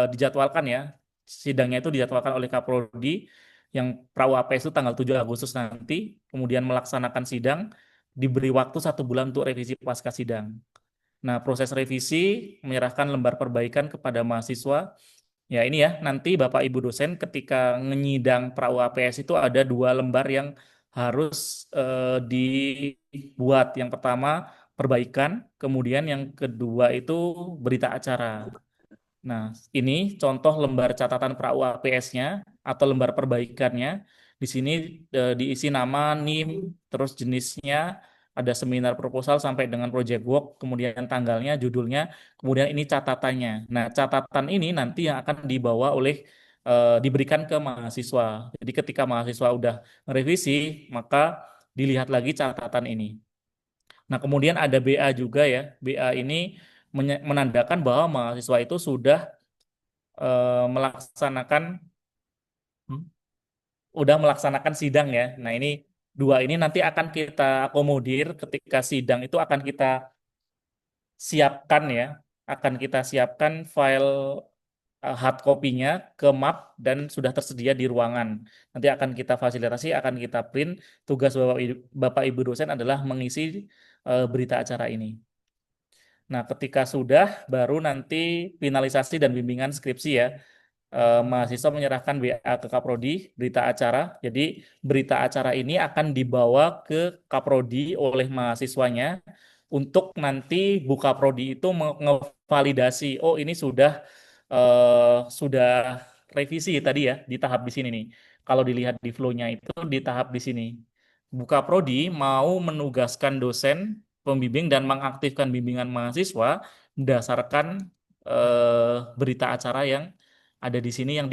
dijadwalkan ya. Sidangnya itu dijadwalkan oleh Kaprodi yang pra UAPS itu tanggal 7 Agustus nanti, kemudian melaksanakan sidang, diberi waktu 1 bulan untuk revisi pasca sidang. Nah, proses revisi menyerahkan lembar perbaikan kepada mahasiswa. Ya ini ya, nanti Bapak Ibu dosen ketika menyidang pra UAPS itu ada 2 lembar yang harus dibuat. Yang pertama perbaikan, kemudian yang kedua itu berita acara. Nah, ini contoh lembar catatan pra UAPS-nya atau lembar perbaikannya. Di sini diisi nama, NIM, terus jenisnya, ada seminar proposal sampai dengan project work, kemudian tanggalnya, judulnya, kemudian ini catatannya. Nah, catatan ini nanti yang akan dibawa oleh diberikan ke mahasiswa. Jadi ketika mahasiswa udah merevisi, maka dilihat lagi catatan ini. Nah, kemudian ada BA juga ya. BA ini menandakan bahwa mahasiswa itu sudah melaksanakan hmm, udah melaksanakan sidang ya. Nah, ini 2 ini nanti akan kita akomodir ketika sidang itu akan kita siapkan ya. Akan kita siapkan file hard copy-nya ke map dan sudah tersedia di ruangan. Nanti akan kita fasilitasi, akan kita print. Tugas Bapak Ibu dosen adalah mengisi berita acara ini. Nah, ketika sudah, baru nanti finalisasi dan bimbingan skripsi ya. Mahasiswa menyerahkan BA ke Kaprodi, berita acara. Jadi, berita acara ini akan dibawa ke Kaprodi oleh mahasiswanya untuk nanti Bu Kaprodi itu ngevalidasi, oh ini sudah revisi tadi ya, di tahap di sini nih. Kalau dilihat di flow-nya itu di tahap di sini. Bu Kaprodi mau menugaskan dosen pembimbing dan mengaktifkan bimbingan mahasiswa berdasarkan berita acara yang ada di sini yang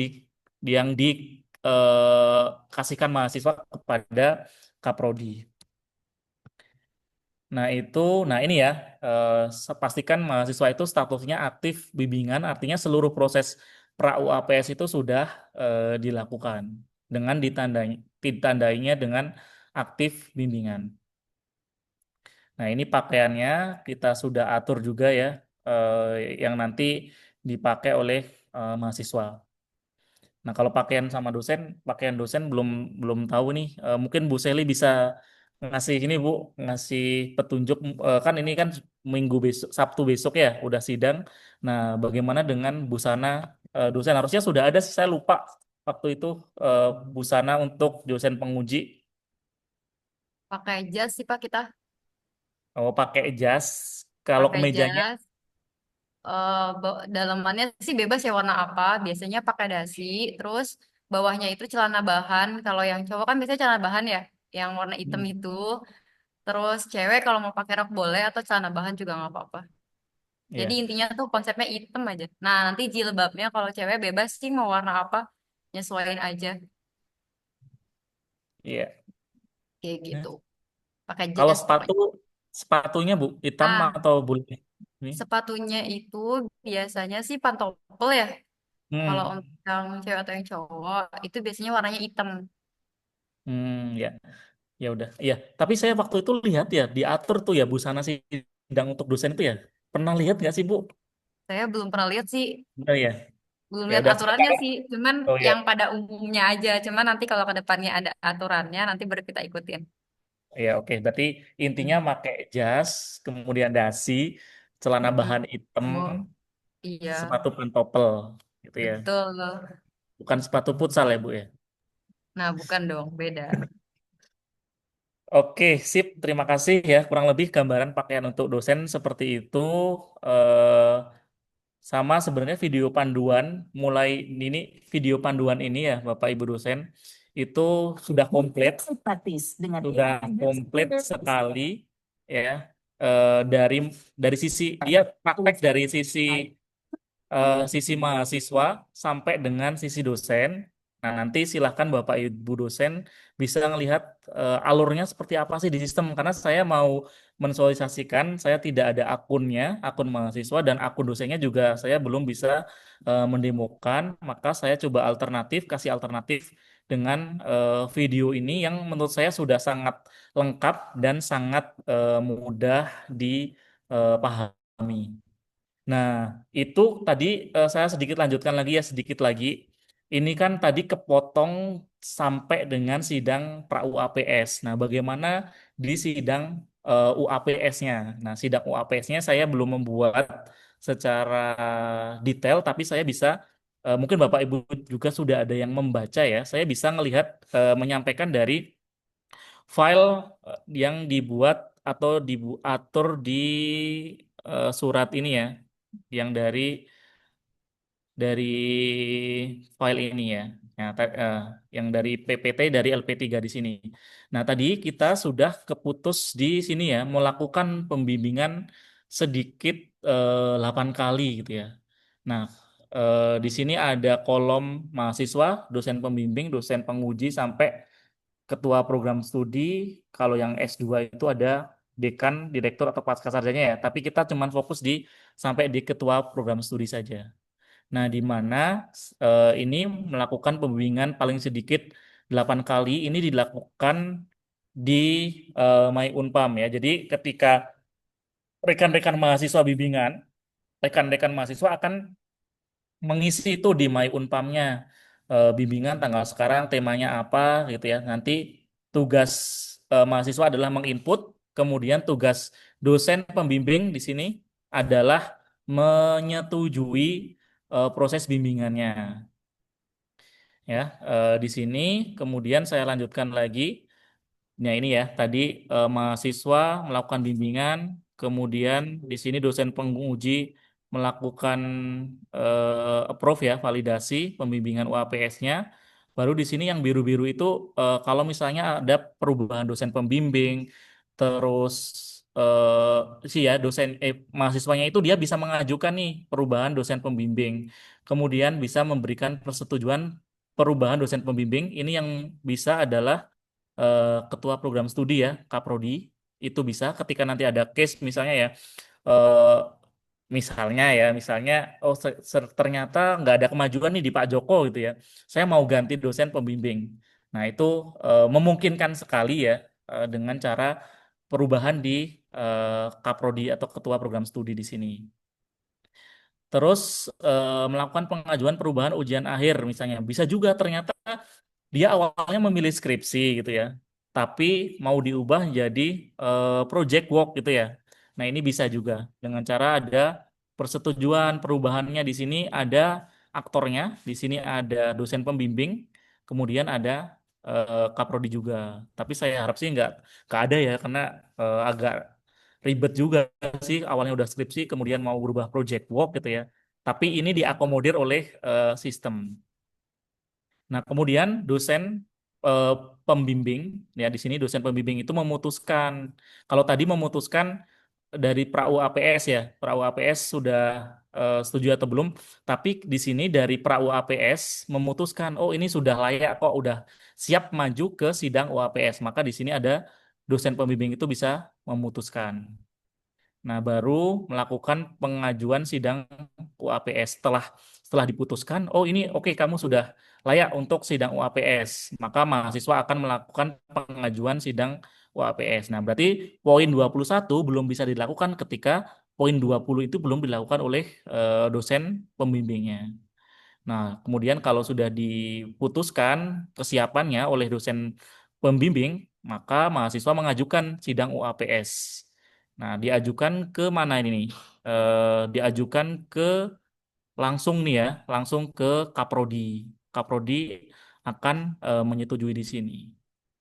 kasihkan mahasiswa kepada Kaprodi. Nah ini ya, pastikan mahasiswa itu statusnya aktif bimbingan, artinya seluruh proses pra UAPS itu sudah dilakukan dengan ditandainya dengan aktif bimbingan. Nah, ini pakaiannya kita sudah atur juga ya, yang nanti dipakai oleh mahasiswa. Nah, kalau pakaian dosen belum belum tahu nih. Mungkin Bu Seli bisa ngasih ini Bu, ngasih petunjuk. Kan ini kan Minggu besok, Sabtu besok ya, udah sidang. Nah, bagaimana dengan busana dosen? Harusnya sudah ada sih, saya lupa waktu itu eh, busana untuk dosen penguji. Pakai jas sih Pak kita. Oh, pakai jas. Kalau Pakai kemejanya, jas. Dalamannya sih bebas ya warna apa. Biasanya pakai dasi. Terus bawahnya itu celana bahan. Kalau yang cowok kan biasanya celana bahan ya. Yang warna hitam hmm, itu. Terus cewek kalau mau pakai rok boleh atau celana bahan juga nggak apa-apa. Jadi ya, intinya tuh konsepnya hitam aja. Nah nanti jilbabnya kalau cewek bebas sih mau warna apa. Nyesuaiin aja. iya. Kayak gitu. Pakai Kalau jas sepatu, pokoknya. Sepatunya Bu, hitam Ah, atau bulu ini? sepatunya itu biasanya sih pantopel ya. Kalau Hmm, untuk yang cewek atau yang cowok itu biasanya warnanya hitam. ya, ya udah. Iya, tapi saya waktu itu lihat ya diatur tuh ya busana sidang untuk dosen itu ya. Pernah lihat nggak sih Bu? Saya belum pernah lihat sih, Benar ya. belum Ya lihat udah aturannya silakan. sih. Cuman Oh ya. yang pada umumnya aja. Cuman nanti kalau ke depannya ada aturannya, nanti baru kita ikutin. Ya oke. Berarti intinya pakai jas, kemudian dasi, celana Mm-mm. bahan hitam, Oh, iya, sepatu pantopel, gitu ya. betul. Bukan sepatu futsal ya Bu ya. Nah, bukan dong, beda. Oke, sip. Terima kasih ya. Kurang lebih gambaran pakaian untuk dosen seperti itu. Eh, Sama sebenarnya video panduan, mulai ini video panduan ini ya, Bapak Ibu dosen, itu sudah komplit, sudah komplit sekali ya. Dari sisi dia praktek dari sisi mahasiswa sampai dengan sisi dosen. Nah, nanti silahkan Bapak Ibu dosen bisa melihat alurnya seperti apa sih di sistem. Karena saya mau mensosialisasikan, saya tidak ada akunnya, akun mahasiswa dan akun dosennya juga saya belum bisa mendemokan. Maka saya coba alternatif, kasih alternatif dengan video ini yang menurut saya sudah sangat lengkap dan sangat mudah dipahami. Nah, itu tadi saya sedikit lanjutkan lagi ya, sedikit lagi. Ini kan tadi kepotong sampai dengan sidang pra UAPS. Nah, bagaimana di sidang UAPS-nya? Nah, sidang UAPS-nya saya belum membuat secara detail, tapi saya bisa, mungkin Bapak Ibu juga sudah ada yang membaca ya, saya bisa melihat, menyampaikan dari file yang dibuat atau diatur di surat ini ya, yang dari file ini ya. Nah, yang dari PPT dari LP3 di sini. Nah, tadi kita sudah keputus di sini ya, melakukan pembimbingan sedikit 8 kali gitu ya. Nah, di sini ada kolom mahasiswa, dosen pembimbing, dosen penguji sampai ketua program studi. Kalau yang S2 itu ada dekan, direktur atau pascasarjanya ya. Tapi kita cuma fokus sampai di ketua program studi saja. Nah, di mana ini melakukan pembimbingan paling sedikit 8 kali. Ini dilakukan di My Unpam ya. Jadi ketika rekan-rekan mahasiswa bimbingan, rekan-rekan mahasiswa akan mengisi itu di My Unpamnya. Bimbingan tanggal sekarang temanya apa gitu ya. Nanti tugas mahasiswa adalah menginput, kemudian tugas dosen pembimbing di sini adalah menyetujui proses bimbingannya. Ya, di sini kemudian saya lanjutkan lagi. Nah, ini ya, tadi mahasiswa melakukan bimbingan, kemudian di sini dosen penguji melakukan approve ya, validasi pembimbingan UAPS-nya. Baru di sini yang biru-biru itu kalau misalnya ada perubahan dosen pembimbing, terus sih ya mahasiswanya itu dia bisa mengajukan nih perubahan dosen pembimbing. Kemudian bisa memberikan persetujuan perubahan dosen pembimbing. Ini yang bisa adalah ketua program studi ya, Kaprodi, itu bisa ketika nanti ada case misalnya ya, eh, misalnya, oh ternyata nggak ada kemajuan nih di Pak Joko gitu ya, saya mau ganti dosen pembimbing. Nah itu memungkinkan sekali ya dengan cara perubahan di Kaprodi atau ketua program studi di sini. Terus melakukan pengajuan perubahan ujian akhir misalnya, bisa juga ternyata dia awalnya memilih skripsi gitu ya, tapi mau diubah jadi project work gitu ya. Nah, ini bisa juga dengan cara ada persetujuan perubahannya di sini ada aktornya, di sini ada dosen pembimbing, kemudian ada kaprodi juga. Tapi saya harap sih nggak ada ya, karena agak ribet juga sih awalnya udah skripsi kemudian mau berubah project work gitu ya. Tapi ini diakomodir oleh sistem. Nah, kemudian dosen eh, pembimbing ya di sini dosen pembimbing itu memutuskan, kalau tadi memutuskan dari pra-U APS ya. Pra-U APS sudah setuju atau belum, tapi di sini dari pra-U APS memutuskan oh ini sudah layak kok udah siap maju ke sidang UAPS. Maka di sini ada dosen pembimbing itu bisa memutuskan. Nah, baru melakukan pengajuan sidang UAPS setelah diputuskan, oh ini oke kamu sudah layak untuk sidang UAPS, maka mahasiswa akan melakukan pengajuan sidang UAPS. Nah, berarti poin 21 belum bisa dilakukan ketika poin 20 itu belum dilakukan oleh dosen pembimbingnya. Nah, kemudian kalau sudah diputuskan kesiapannya oleh dosen pembimbing, maka mahasiswa mengajukan sidang UAPS. Nah, diajukan ke mana ini nih? Diajukan ke langsung nih ya, langsung ke Kaprodi. Kaprodi akan menyetujui di sini.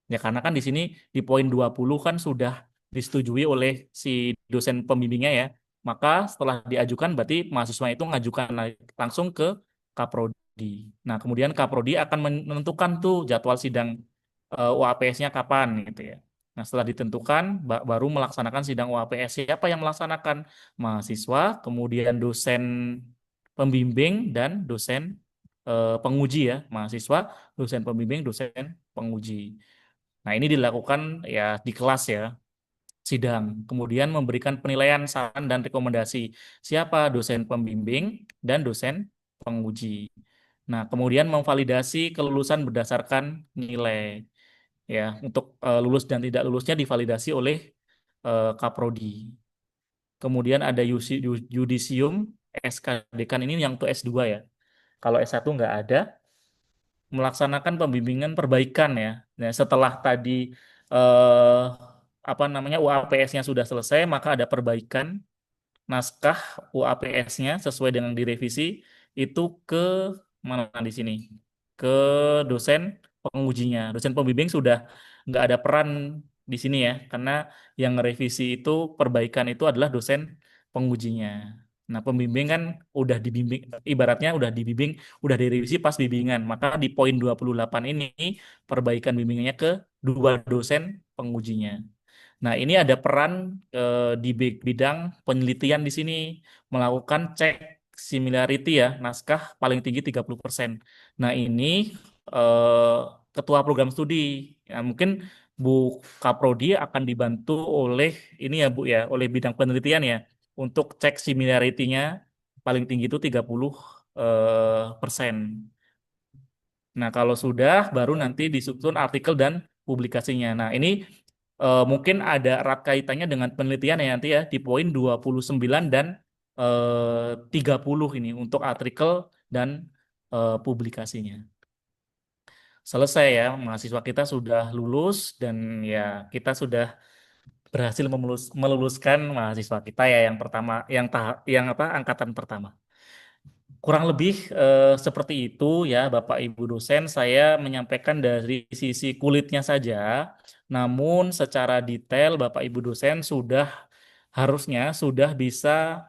Ya karena kan di sini di poin 20 kan sudah disetujui oleh si dosen pembimbingnya ya. Maka setelah diajukan berarti mahasiswa itu mengajukan langsung ke Kaprodi. Nah, kemudian Kaprodi akan menentukan tuh jadwal sidang UAPS-nya kapan gitu ya. Nah, setelah ditentukan baru melaksanakan sidang UAPS. Siapa yang melaksanakan? Mahasiswa, kemudian dosen pembimbing dan dosen penguji ya. Mahasiswa, dosen pembimbing, dosen penguji. Nah, ini dilakukan ya di kelas ya, sidang. Kemudian memberikan penilaian, saran, dan rekomendasi. Siapa dosen pembimbing dan dosen penguji. Nah, kemudian memvalidasi kelulusan berdasarkan nilai. Ya, untuk lulus dan tidak lulusnya divalidasi oleh Kaprodi. Kemudian ada yudisium, SK Dekan ini yang untuk S2 ya. Kalau S1 nggak ada, melaksanakan pembimbingan perbaikan ya. Nah, setelah tadi eh, apa namanya UAPS-nya sudah selesai, maka ada perbaikan naskah UAPS-nya sesuai dengan direvisi itu ke mana di sini? Ke dosen pengujinya. Dosen pembimbing sudah nggak ada peran di sini ya, karena yang revisi itu perbaikan itu adalah dosen pengujinya. Nah, pembimbing kan udah dibimbing, ibaratnya udah dibimbing, udah direvisi pas bimbingan. Maka di poin 28 ini perbaikan bimbingannya ke dua dosen pengujinya. Nah, ini ada peran di bidang penelitian di sini melakukan cek similarity ya, naskah paling tinggi 30%. Nah, ini eh, ketua program studi. Ya, mungkin Bu Kaprodi akan dibantu oleh ini ya Bu ya, oleh bidang penelitian ya untuk cek similarity-nya paling tinggi itu 30 persen. Nah, kalau sudah baru nanti disusun artikel dan publikasinya. Nah, ini mungkin ada erat kaitannya dengan penelitian ya nanti ya di poin 29 dan 30 ini untuk artikel dan publikasinya. Selesai ya, mahasiswa kita sudah lulus dan ya kita sudah berhasil meluluskan mahasiswa kita ya yang pertama, yang apa angkatan pertama. Kurang lebih seperti itu ya Bapak Ibu dosen, saya menyampaikan dari sisi kulitnya saja, namun secara detail Bapak Ibu dosen harusnya sudah bisa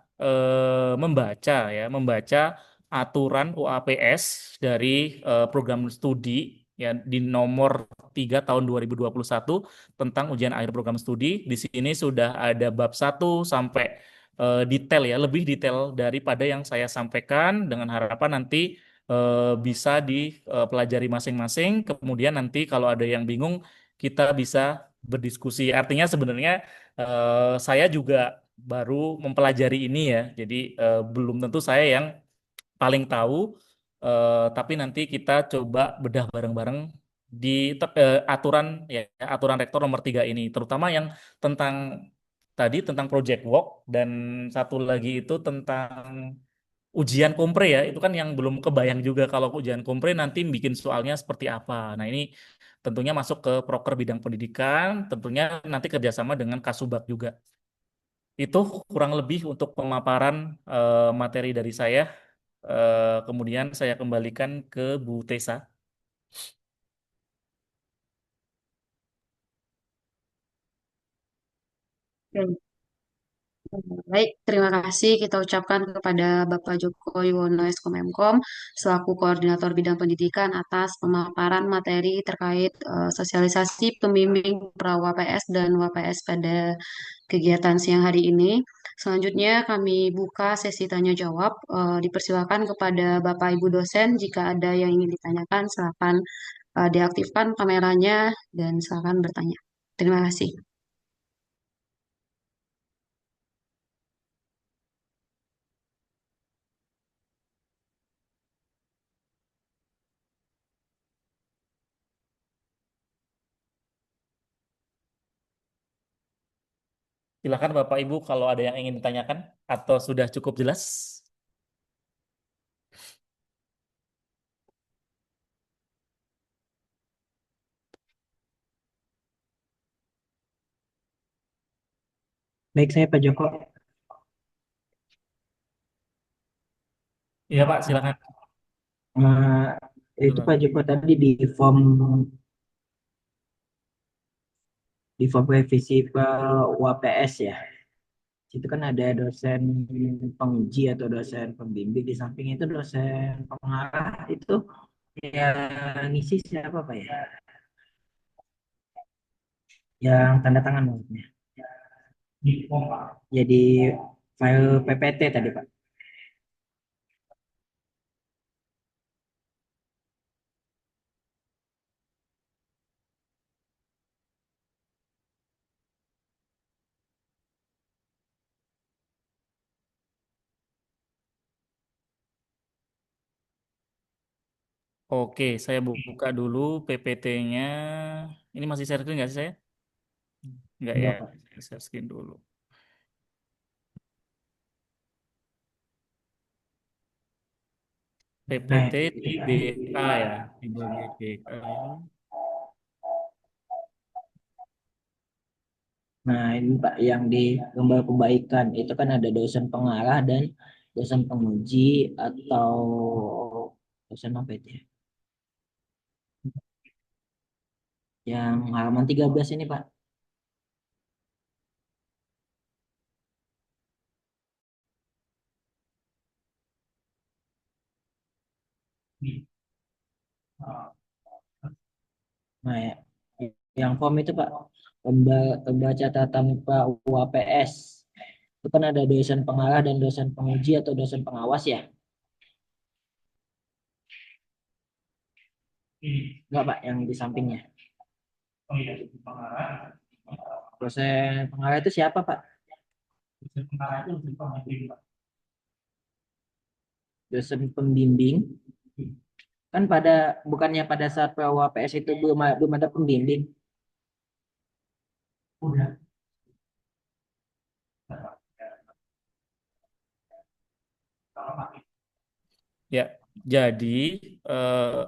membaca aturan UAPS dari program studi ya di nomor 3 tahun 2021 tentang ujian akhir program studi. Di sini sudah ada bab 1 sampai detail ya, lebih detail daripada yang saya sampaikan dengan harapan nanti bisa dipelajari masing-masing. Kemudian nanti kalau ada yang bingung kita bisa berdiskusi. Artinya sebenarnya saya juga baru mempelajari ini ya, jadi belum tentu saya yang paling tahu, tapi nanti kita coba bedah bareng-bareng di aturan ya aturan rektor nomor 3 ini, terutama yang tentang tadi tentang project work dan satu lagi itu tentang ujian kompre ya, itu kan yang belum kebayang juga kalau ujian kompre nanti bikin soalnya seperti apa. Nah ini tentunya masuk ke proker bidang pendidikan, tentunya nanti kerjasama dengan Kasubag juga. Itu kurang lebih untuk pemaparan materi dari saya. Kemudian saya kembalikan ke Bu Tessa. Baik, terima kasih kita ucapkan kepada Bapak Joko Yuwono Eskom-Emkom selaku Koordinator Bidang Pendidikan atas pemaparan materi terkait sosialisasi pembimbing pra WPS dan WPS pada kegiatan siang hari ini. Selanjutnya kami buka sesi tanya jawab. Dipersilakan kepada Bapak Ibu dosen jika ada yang ingin ditanyakan, silakan diaktifkan kameranya dan silakan bertanya. Terima kasih. Silakan Bapak Ibu kalau ada yang ingin ditanyakan atau sudah cukup jelas. Baik, saya Pak Joko. Iya Pak, silakan. Itu Pak Joko tadi di form revisi UAPS ya. Itu kan ada dosen penguji atau dosen pembimbing, di samping itu dosen pengarah itu yang ngisi siapa Pak ya? Yang tanda tangan maksudnya. Jadi file PPT tadi Pak. Oke, saya buka dulu PPT-nya. Ini masih share screen nggak sih saya? Nggak ya, Enggak Pak. saya share screen dulu. Nah, PPT di BA ya, di bagian BA. nah, ini Pak yang di gambar perbaikan itu kan ada dosen pengarah dan dosen penguji atau dosen apa itu ya? Yang halaman 13 ini Pak. Nah, ya, yang form itu Pak, lomba catatan Pak UAPS. Itu kan ada dosen pengarah dan dosen penguji atau dosen pengawas ya? Enggak Pak, yang di sampingnya. Dosen pengarah itu siapa Pak? Dosen pembimbing. Kan bukannya pada saat UAPS itu belum ada pembimbing. Ya, jadi eh,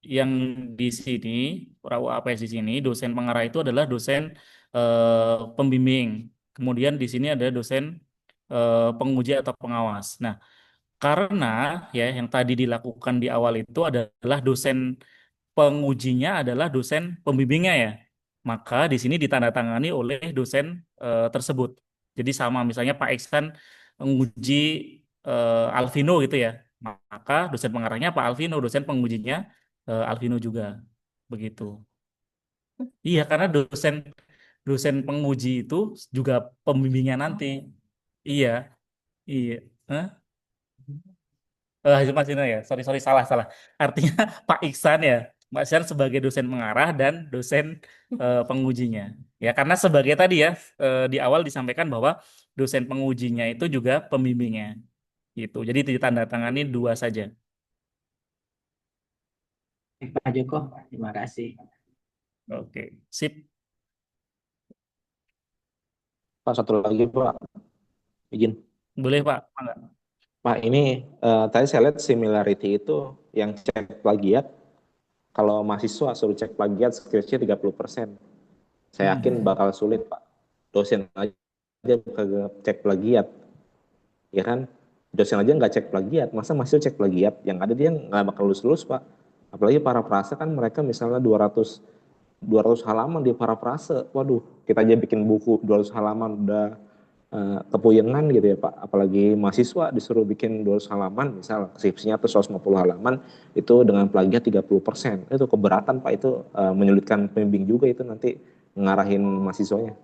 yang di sini, Rawa APS di sini, dosen pengarah itu adalah dosen pembimbing. Kemudian di sini ada dosen penguji atau pengawas. Nah, karena ya yang tadi dilakukan di awal itu adalah dosen pengujinya adalah dosen pembimbingnya ya. Maka di sini ditandatangani oleh dosen tersebut. Jadi sama misalnya Pak Iksan menguji Alvino gitu ya. Maka dosen pengarahnya Pak Alvino, dosen pengujinya Alvino juga. Begitu. Iya, karena dosen dosen penguji itu juga pembimbingnya nanti. Iya, iya. Hah? Itu Mas Dino ya, sorry sorry salah salah. Artinya Pak Iksan ya, Pak Iksan sebagai dosen pengarah dan dosen pengujinya. Ya karena sebagai tadi ya di awal disampaikan bahwa dosen pengujinya itu juga pembimbingnya, gitu. Jadi ditandatangani dua saja. Pak Joko, terima kasih. Oke, sip. Pak, satu lagi Pak, izin. Boleh Pak. Mangga. Pak, ini tadi saya lihat similarity itu yang cek plagiat, kalau mahasiswa suruh cek plagiat skripsi 30%. Saya yakin bakal sulit Pak. Dosen aja kagak cek plagiat, ya kan? Dosen aja nggak cek plagiat, masa mahasiswa cek plagiat? Yang ada dia nggak bakal lulus-lulus Pak. Apalagi parafrase kan mereka misalnya 200 halaman di parafrase. Waduh, kita aja bikin buku 200 halaman udah kepuyengan gitu ya Pak. Apalagi mahasiswa disuruh bikin 200 halaman, misal skripsinya atau 150 halaman, itu dengan plagiat 30%. Itu keberatan Pak, itu menyulitkan pembimbing juga itu nanti ngarahin mahasiswanya.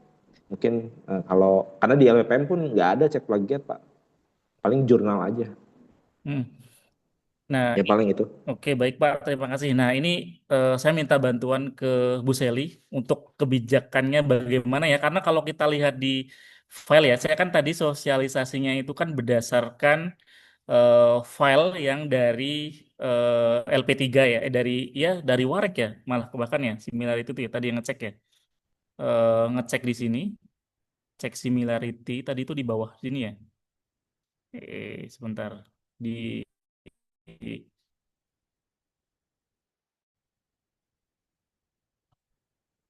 Mungkin kalau, karena di LPPM pun nggak ada cek plagiat Pak. Paling jurnal aja. Hmm. Nah, Ya paling itu. oke, baik Pak, terima kasih. Nah, ini saya minta bantuan ke Bu Seli untuk kebijakannya bagaimana ya, karena kalau kita lihat di file ya, saya kan tadi sosialisasinya itu kan berdasarkan file yang dari LP3 ya, dari Warek ya, malah bahkan ya, similar itu tuh ya, tadi yang ngecek ya, ngecek di sini. cek similarity tadi itu di bawah sini ya. Sebentar. Di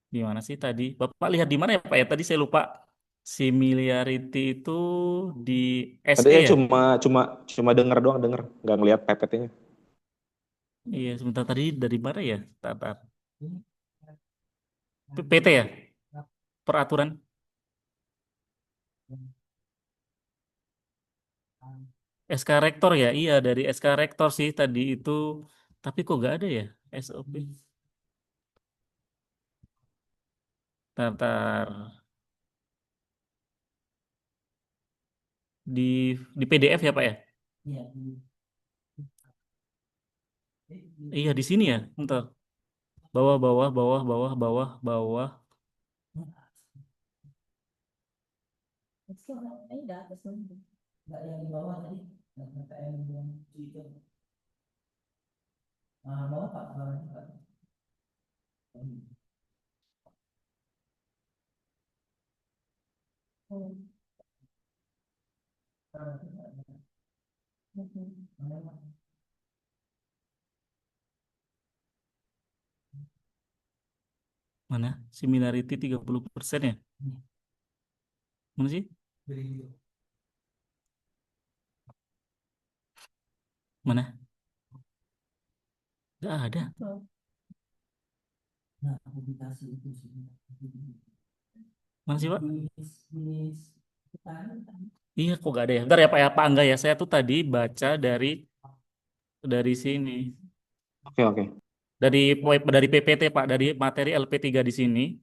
di mana sih tadi? Bapak lihat di mana ya Pak ya? Tadi saya lupa. Similarity itu di Tadi SE saya ya? cuma denger doang, nggak ngelihat PPT-nya. Iya, sebentar tadi dari mana ya? Tar. PT ya? Peraturan SK Rektor ya? Iya, dari SK Rektor sih tadi itu. Tapi kok nggak ada ya? SOP. Tar. Di di PDF ya Pak ya? Iya, di sini ya. Bentar. Bawah. Mana? Similarity 30% ya? Mana sih? Mana? Nggak ada. Mana sih Pak? Iya, kok nggak ada ya? Bentar ya Pak ya, Pak Angga ya. Saya tuh tadi baca dari sini. Oke. Dari PPT Pak, dari materi LP3 di sini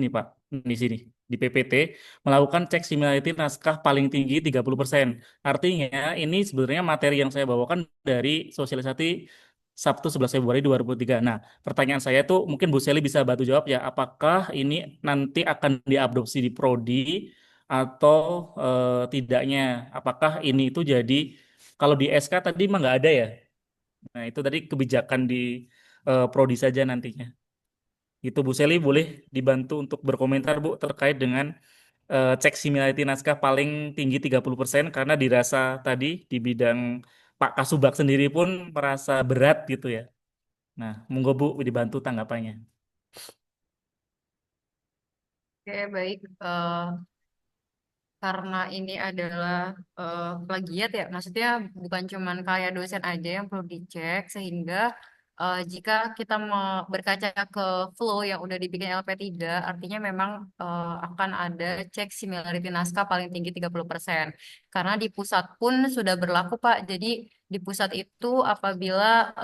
Pak, di sini di PPT melakukan cek similarity naskah paling tinggi 30%. Artinya ini sebenarnya materi yang saya bawakan dari sosialisasi Sabtu 11 Februari 2023. Nah, pertanyaan saya tuh mungkin Bu Seli bisa bantu jawab ya, apakah ini nanti akan diadopsi di prodi atau tidaknya? Apakah ini itu jadi kalau di SK tadi mah nggak ada ya? Nah, itu tadi kebijakan di prodi saja nantinya. Itu Bu Seli boleh dibantu untuk berkomentar Bu terkait dengan cek similarity naskah paling tinggi 30% karena dirasa tadi di bidang Pak Kasubag sendiri pun merasa berat gitu ya. Nah, monggo Bu dibantu tanggapannya. Oke, baik. Karena ini adalah plagiat ya, maksudnya bukan cuman kayak dosen aja yang perlu dicek, sehingga jika kita mau berkaca ke flow yang udah dibikin LP3, artinya memang akan ada cek similarity naskah paling tinggi 30%. Karena di pusat pun sudah berlaku Pak, jadi di pusat itu apabila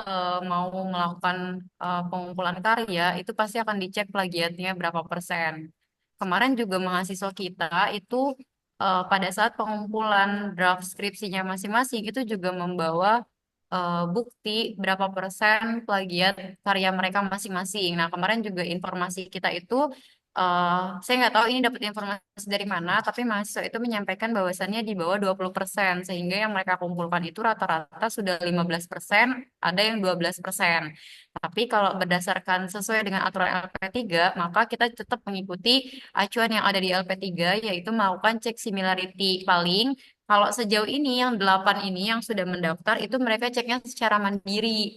mau melakukan pengumpulan karya, itu pasti akan dicek plagiatnya berapa persen. Kemarin juga mahasiswa kita itu pada saat pengumpulan draft skripsinya masing-masing itu juga membawa bukti berapa persen plagiat karya mereka masing-masing. Nah, kemarin juga informasi kita itu saya nggak tahu ini dapat informasi dari mana, tapi mahasiswa itu menyampaikan bahwasannya di bawah 20%, sehingga yang mereka kumpulkan itu rata-rata sudah 15%, ada yang 12%. Tapi kalau berdasarkan sesuai dengan aturan LP3, maka kita tetap mengikuti acuan yang ada di LP3, yaitu melakukan cek similarity paling. Kalau sejauh ini yang 8 ini yang sudah mendaftar itu mereka ceknya secara mandiri.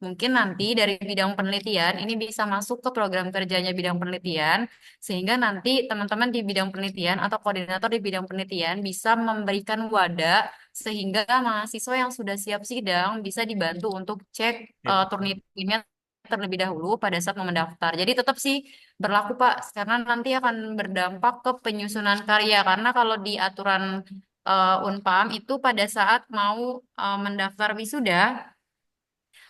Mungkin nanti dari bidang penelitian ini bisa masuk ke program kerjanya bidang penelitian, sehingga nanti teman-teman di bidang penelitian atau koordinator di bidang penelitian bisa memberikan wadah sehingga mahasiswa yang sudah siap sidang bisa dibantu untuk cek Ya. turnitinnya terlebih dahulu pada saat mau mendaftar. Jadi tetap sih berlaku Pak, karena nanti akan berdampak ke penyusunan karya. Karena kalau di aturan Unpam itu pada saat mau mendaftar wisuda,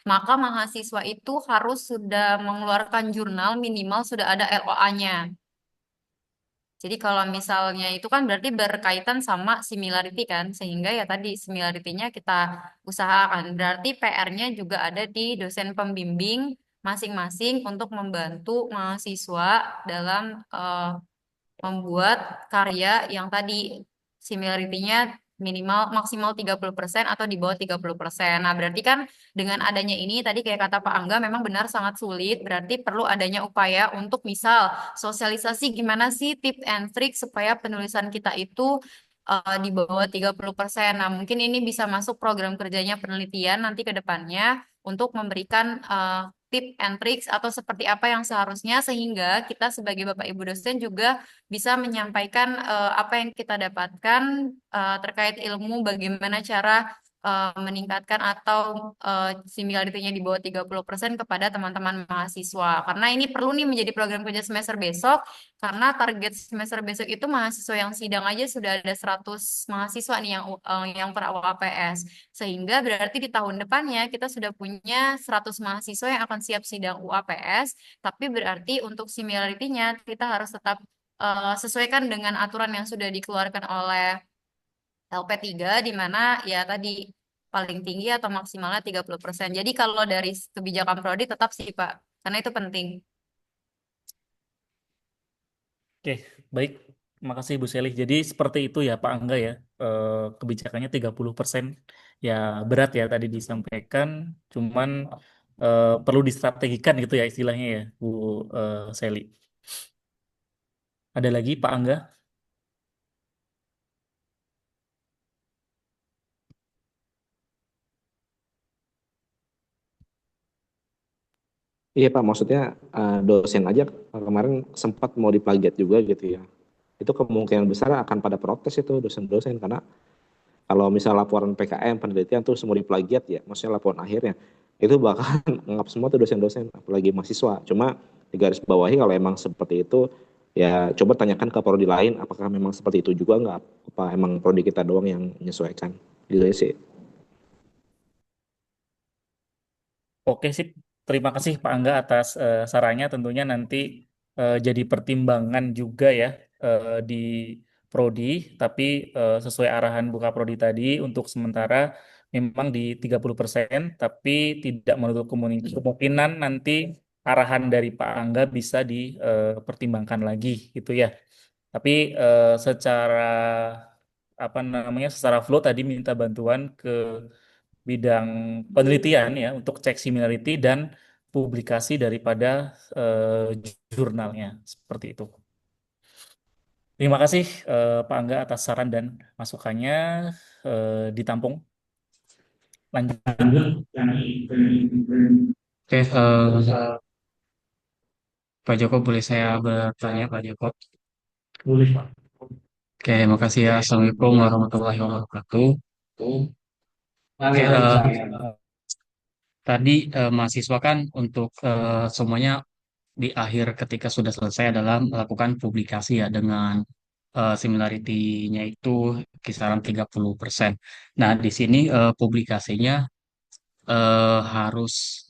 maka mahasiswa itu harus sudah mengeluarkan jurnal minimal sudah ada LOA-nya. Jadi kalau misalnya itu kan berarti berkaitan sama similarity kan, sehingga ya tadi similarity-nya kita usahakan. Berarti PR-nya juga ada di dosen pembimbing masing-masing untuk membantu mahasiswa dalam membuat karya yang tadi similarity-nya minimal maksimal 30% atau di bawah 30%. Nah, berarti kan dengan adanya ini tadi kayak kata Pak Angga memang benar sangat sulit, berarti perlu adanya upaya untuk misal sosialisasi gimana sih tips and trick supaya penulisan kita itu di bawah 30%. Nah, mungkin ini bisa masuk program kerjanya penelitian nanti ke depannya untuk memberikan tips and tricks atau seperti apa yang seharusnya sehingga kita sebagai Bapak Ibu dosen juga bisa menyampaikan apa yang kita dapatkan terkait ilmu bagaimana cara meningkatkan atau similarity-nya di bawah 30% kepada teman-teman mahasiswa. Karena ini perlu nih menjadi program kerja semester besok karena target semester besok itu mahasiswa yang sidang aja sudah ada 100 mahasiswa nih yang per UAPS. Sehingga berarti di tahun depannya kita sudah punya 100 mahasiswa yang akan siap sidang UAPS, tapi berarti untuk similarity-nya kita harus tetap sesuaikan dengan aturan yang sudah dikeluarkan oleh LP3 di mana ya tadi paling tinggi atau maksimalnya 30%. Jadi kalau dari kebijakan prodi tetap sih Pak, karena itu penting. Oke, baik. Makasih Bu Selih. Jadi seperti itu ya Pak Angga ya. Kebijakannya 30%. Ya berat ya tadi disampaikan. Cuman perlu distrategikan gitu ya istilahnya ya Bu Selih. Ada lagi Pak Angga? Iya Pak, maksudnya dosen aja kemarin sempat mau diplagiat juga gitu ya. Itu kemungkinan besar akan pada protes itu dosen-dosen karena kalau misal laporan PKM penelitian tuh semua diplagiat ya, maksudnya laporan akhirnya itu bakal nganggap semua tuh dosen-dosen apalagi mahasiswa. Cuma di garis bawahi kalau emang seperti itu ya coba tanyakan ke prodi lain apakah memang seperti itu juga nggak, apa emang prodi kita doang yang menyesuaikan gitu sih. Oke sip. Terima kasih Pak Angga atas sarannya. Tentunya nanti jadi pertimbangan juga ya di prodi. Tapi sesuai arahan Buka Prodi tadi untuk sementara memang di 30%. Tapi tidak menutup kemungkinan nanti arahan dari Pak Angga bisa dipertimbangkan lagi gitu ya. Tapi secara apa namanya secara flow tadi minta bantuan ke bidang penelitian ya untuk cek similarity dan publikasi daripada jurnalnya seperti itu. Terima kasih Pak Angga atas saran dan masukannya ditampung. Lanjut. Oke, Pak Joko, boleh saya bertanya, Pak Joko? Boleh, Pak. Oke, makasih ya. Assalamualaikum warahmatullahi wabarakatuh. Oke, tadi mahasiswa kan untuk semuanya di akhir ketika sudah selesai adalah melakukan publikasi ya dengan similarity-nya itu kisaran 30%. Nah, di sini publikasinya harus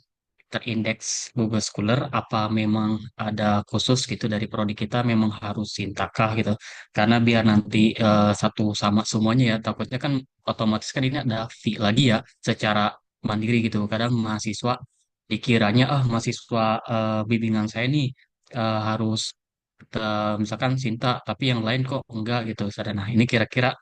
terindeks Google Scholar apa memang ada khusus gitu dari prodi kita memang harus sintakah gitu karena biar nanti satu sama semuanya ya takutnya kan otomatis kan ini ada fee lagi ya secara mandiri gitu kadang mahasiswa dikiranya mahasiswa bimbingan saya nih harus misalkan Sinta tapi yang lain kok enggak gitu. Nah ini kira-kira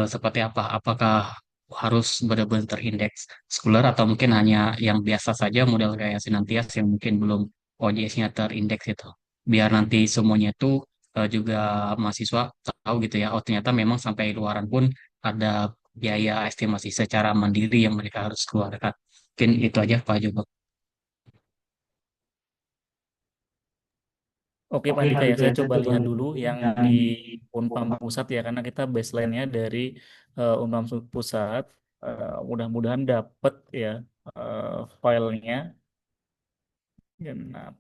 seperti apa? Apakah harus benar-benar terindeks Scholar atau mungkin hanya yang biasa saja model kayak Sinantias yang mungkin belum OJS-nya terindeks itu. Biar nanti semuanya itu juga mahasiswa tahu gitu ya. Oh ternyata memang sampai luaran pun ada biaya estimasi secara mandiri yang mereka harus keluarkan. Mungkin itu aja Pak Joko. Oke Pak Andika ya, saya coba lihat dulu yang di Unpam Pusat ya, karena kita baseline-nya dari Unpam Pusat. Mudah-mudahan dapat ya filenya. Genap.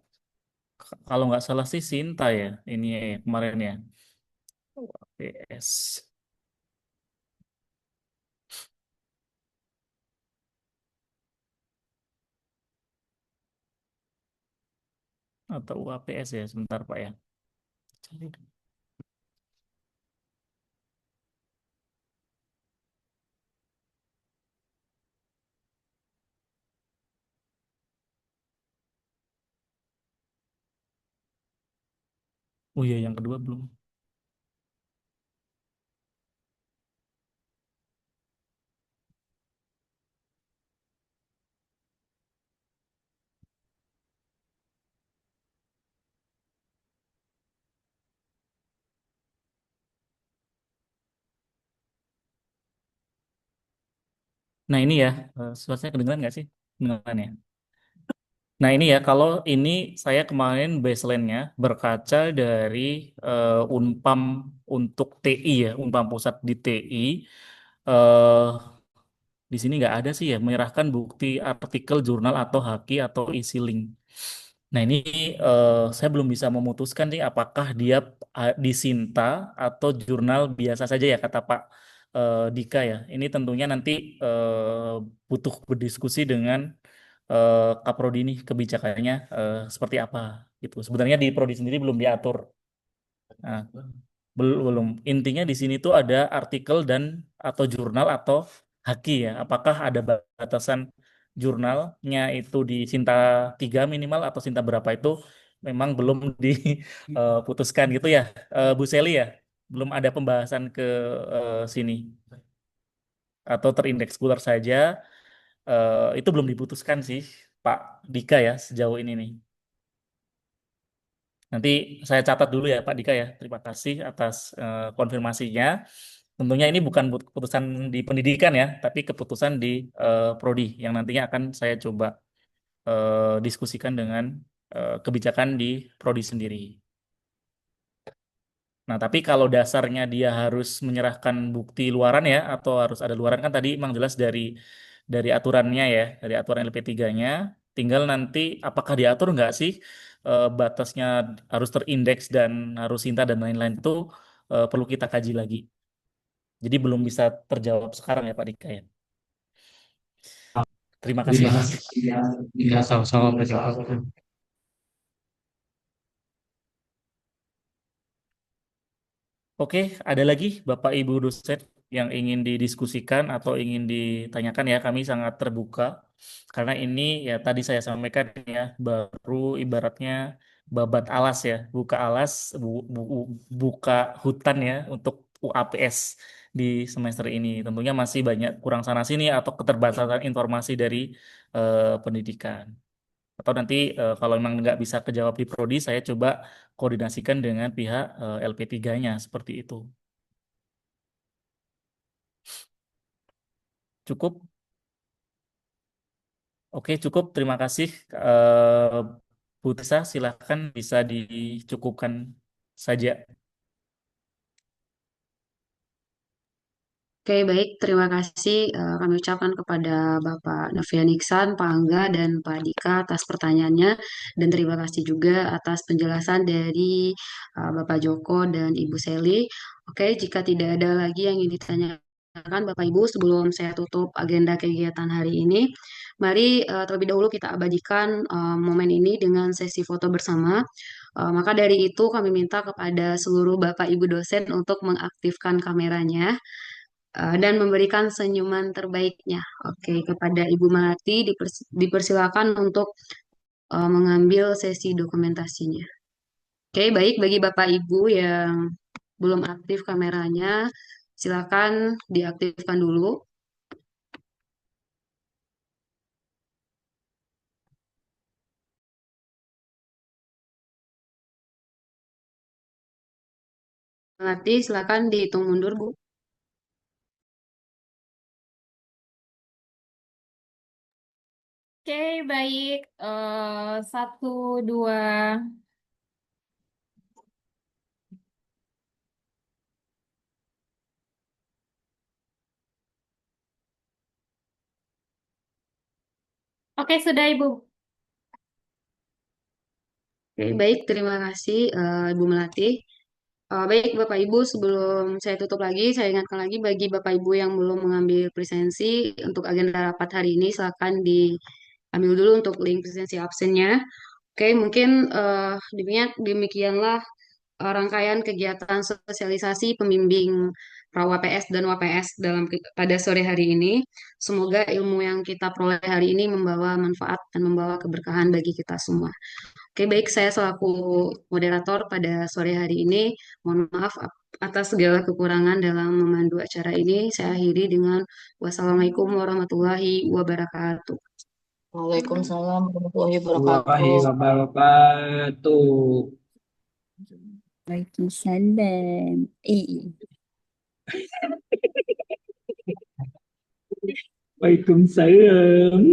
Kalau nggak salah sih Sinta ya, ini ya, kemarin ya. PS atau UAPS ya, sebentar Pak ya. Cari dulu. Oh iya, yang kedua belum. Nah ini ya, suaranya kedengeran nggak sih? Kedengeran ya? Nah ini ya, kalau ini saya kemarin baseline-nya berkaca dari Unpam untuk TI ya, Unpam Pusat di TI. eh di sini nggak ada sih ya, menyerahkan bukti artikel, jurnal, atau haki, atau isi link. Nah ini saya belum bisa memutuskan nih apakah dia disinta atau jurnal biasa saja ya kata Pak Dika ya. Ini tentunya nanti butuh berdiskusi dengan Kaprodi ini kebijakannya seperti apa gitu. Sebenarnya di Prodi sendiri belum diatur. Nah, belum. Intinya di sini tuh ada artikel dan atau jurnal atau haki ya. Apakah ada batasan jurnalnya itu di Sinta 3 minimal atau Sinta berapa itu memang belum diputuskan gitu ya. Bu Seli ya. Belum ada pembahasan ke sini atau terindeks Scholar saja. Itu belum diputuskan sih Pak Dika ya sejauh ini nih. Nanti saya catat dulu ya Pak Dika ya. Terima kasih atas konfirmasinya. Tentunya ini bukan keputusan di pendidikan ya, tapi keputusan di prodi yang nantinya akan saya coba diskusikan dengan kebijakan di prodi sendiri. Nah, tapi kalau dasarnya dia harus menyerahkan bukti luaran ya, atau harus ada luaran kan tadi memang jelas dari aturannya ya, dari aturan LP3-nya. Tinggal nanti apakah diatur nggak sih batasnya harus terindeks dan harus cinta dan lain-lain itu perlu kita kaji lagi. Jadi belum bisa terjawab sekarang ya Pak Dika ya. Terima kasih Terima ya. kasih. Ya, sama-sama Pak Joko. Oke, ada lagi Bapak Ibu dosen yang ingin didiskusikan atau ingin ditanyakan ya, kami sangat terbuka. Karena ini ya tadi saya sampaikan ya, baru ibaratnya babat alas ya, buka alas, buka hutan ya untuk UAPS di semester ini. Tentunya masih banyak kurang sana sini atau keterbatasan informasi dari pendidikan. Atau nanti kalau memang nggak bisa kejawab di prodi, saya coba koordinasikan dengan pihak LP3-nya seperti itu. Cukup? Oke, cukup. Terima kasih. Eh, Bu Tisa, silahkan bisa dicukupkan saja. Oke, baik. Terima kasih kami ucapkan kepada Bapak Novian Iksan, Pak Angga, dan Pak Dika atas pertanyaannya. Dan terima kasih juga atas penjelasan dari Bapak Joko dan Ibu Seli. Oke, jika tidak ada lagi yang ingin ditanyakan Bapak Ibu, sebelum saya tutup agenda kegiatan hari ini, mari terlebih dahulu kita abadikan momen ini dengan sesi foto bersama. Maka dari itu kami minta kepada seluruh Bapak Ibu dosen untuk mengaktifkan kameranya dan memberikan senyuman terbaiknya. Oke, kepada Ibu Melati dipersilakan untuk mengambil sesi dokumentasinya. Oke, baik bagi Bapak Ibu yang belum aktif kameranya, silakan diaktifkan dulu. Melati, silakan dihitung mundur, Bu. Oke, baik. Satu, dua. Oke, sudah Ibu. Oke, baik, terima kasih Ibu Melati. Baik, Bapak Ibu, sebelum saya tutup lagi, saya ingatkan lagi bagi Bapak Ibu yang belum mengambil presensi untuk agenda rapat hari ini, silakan diambil dulu untuk link presensi absennya. Oke, mungkin demikianlah rangkaian kegiatan sosialisasi pembimbing pra-WPS dan WPS pada sore hari ini. Semoga ilmu yang kita peroleh hari ini membawa manfaat dan membawa keberkahan bagi kita semua. Oke, baik, saya selaku moderator pada sore hari ini, mohon maaf atas segala kekurangan dalam memandu acara ini. Saya akhiri dengan wassalamualaikum warahmatullahi wabarakatuh. Waalaikumsalam warahmatullahi Wallahi wabarakatuh. wabarakatuh. Waalaikumsalam. Waalaikumsalam.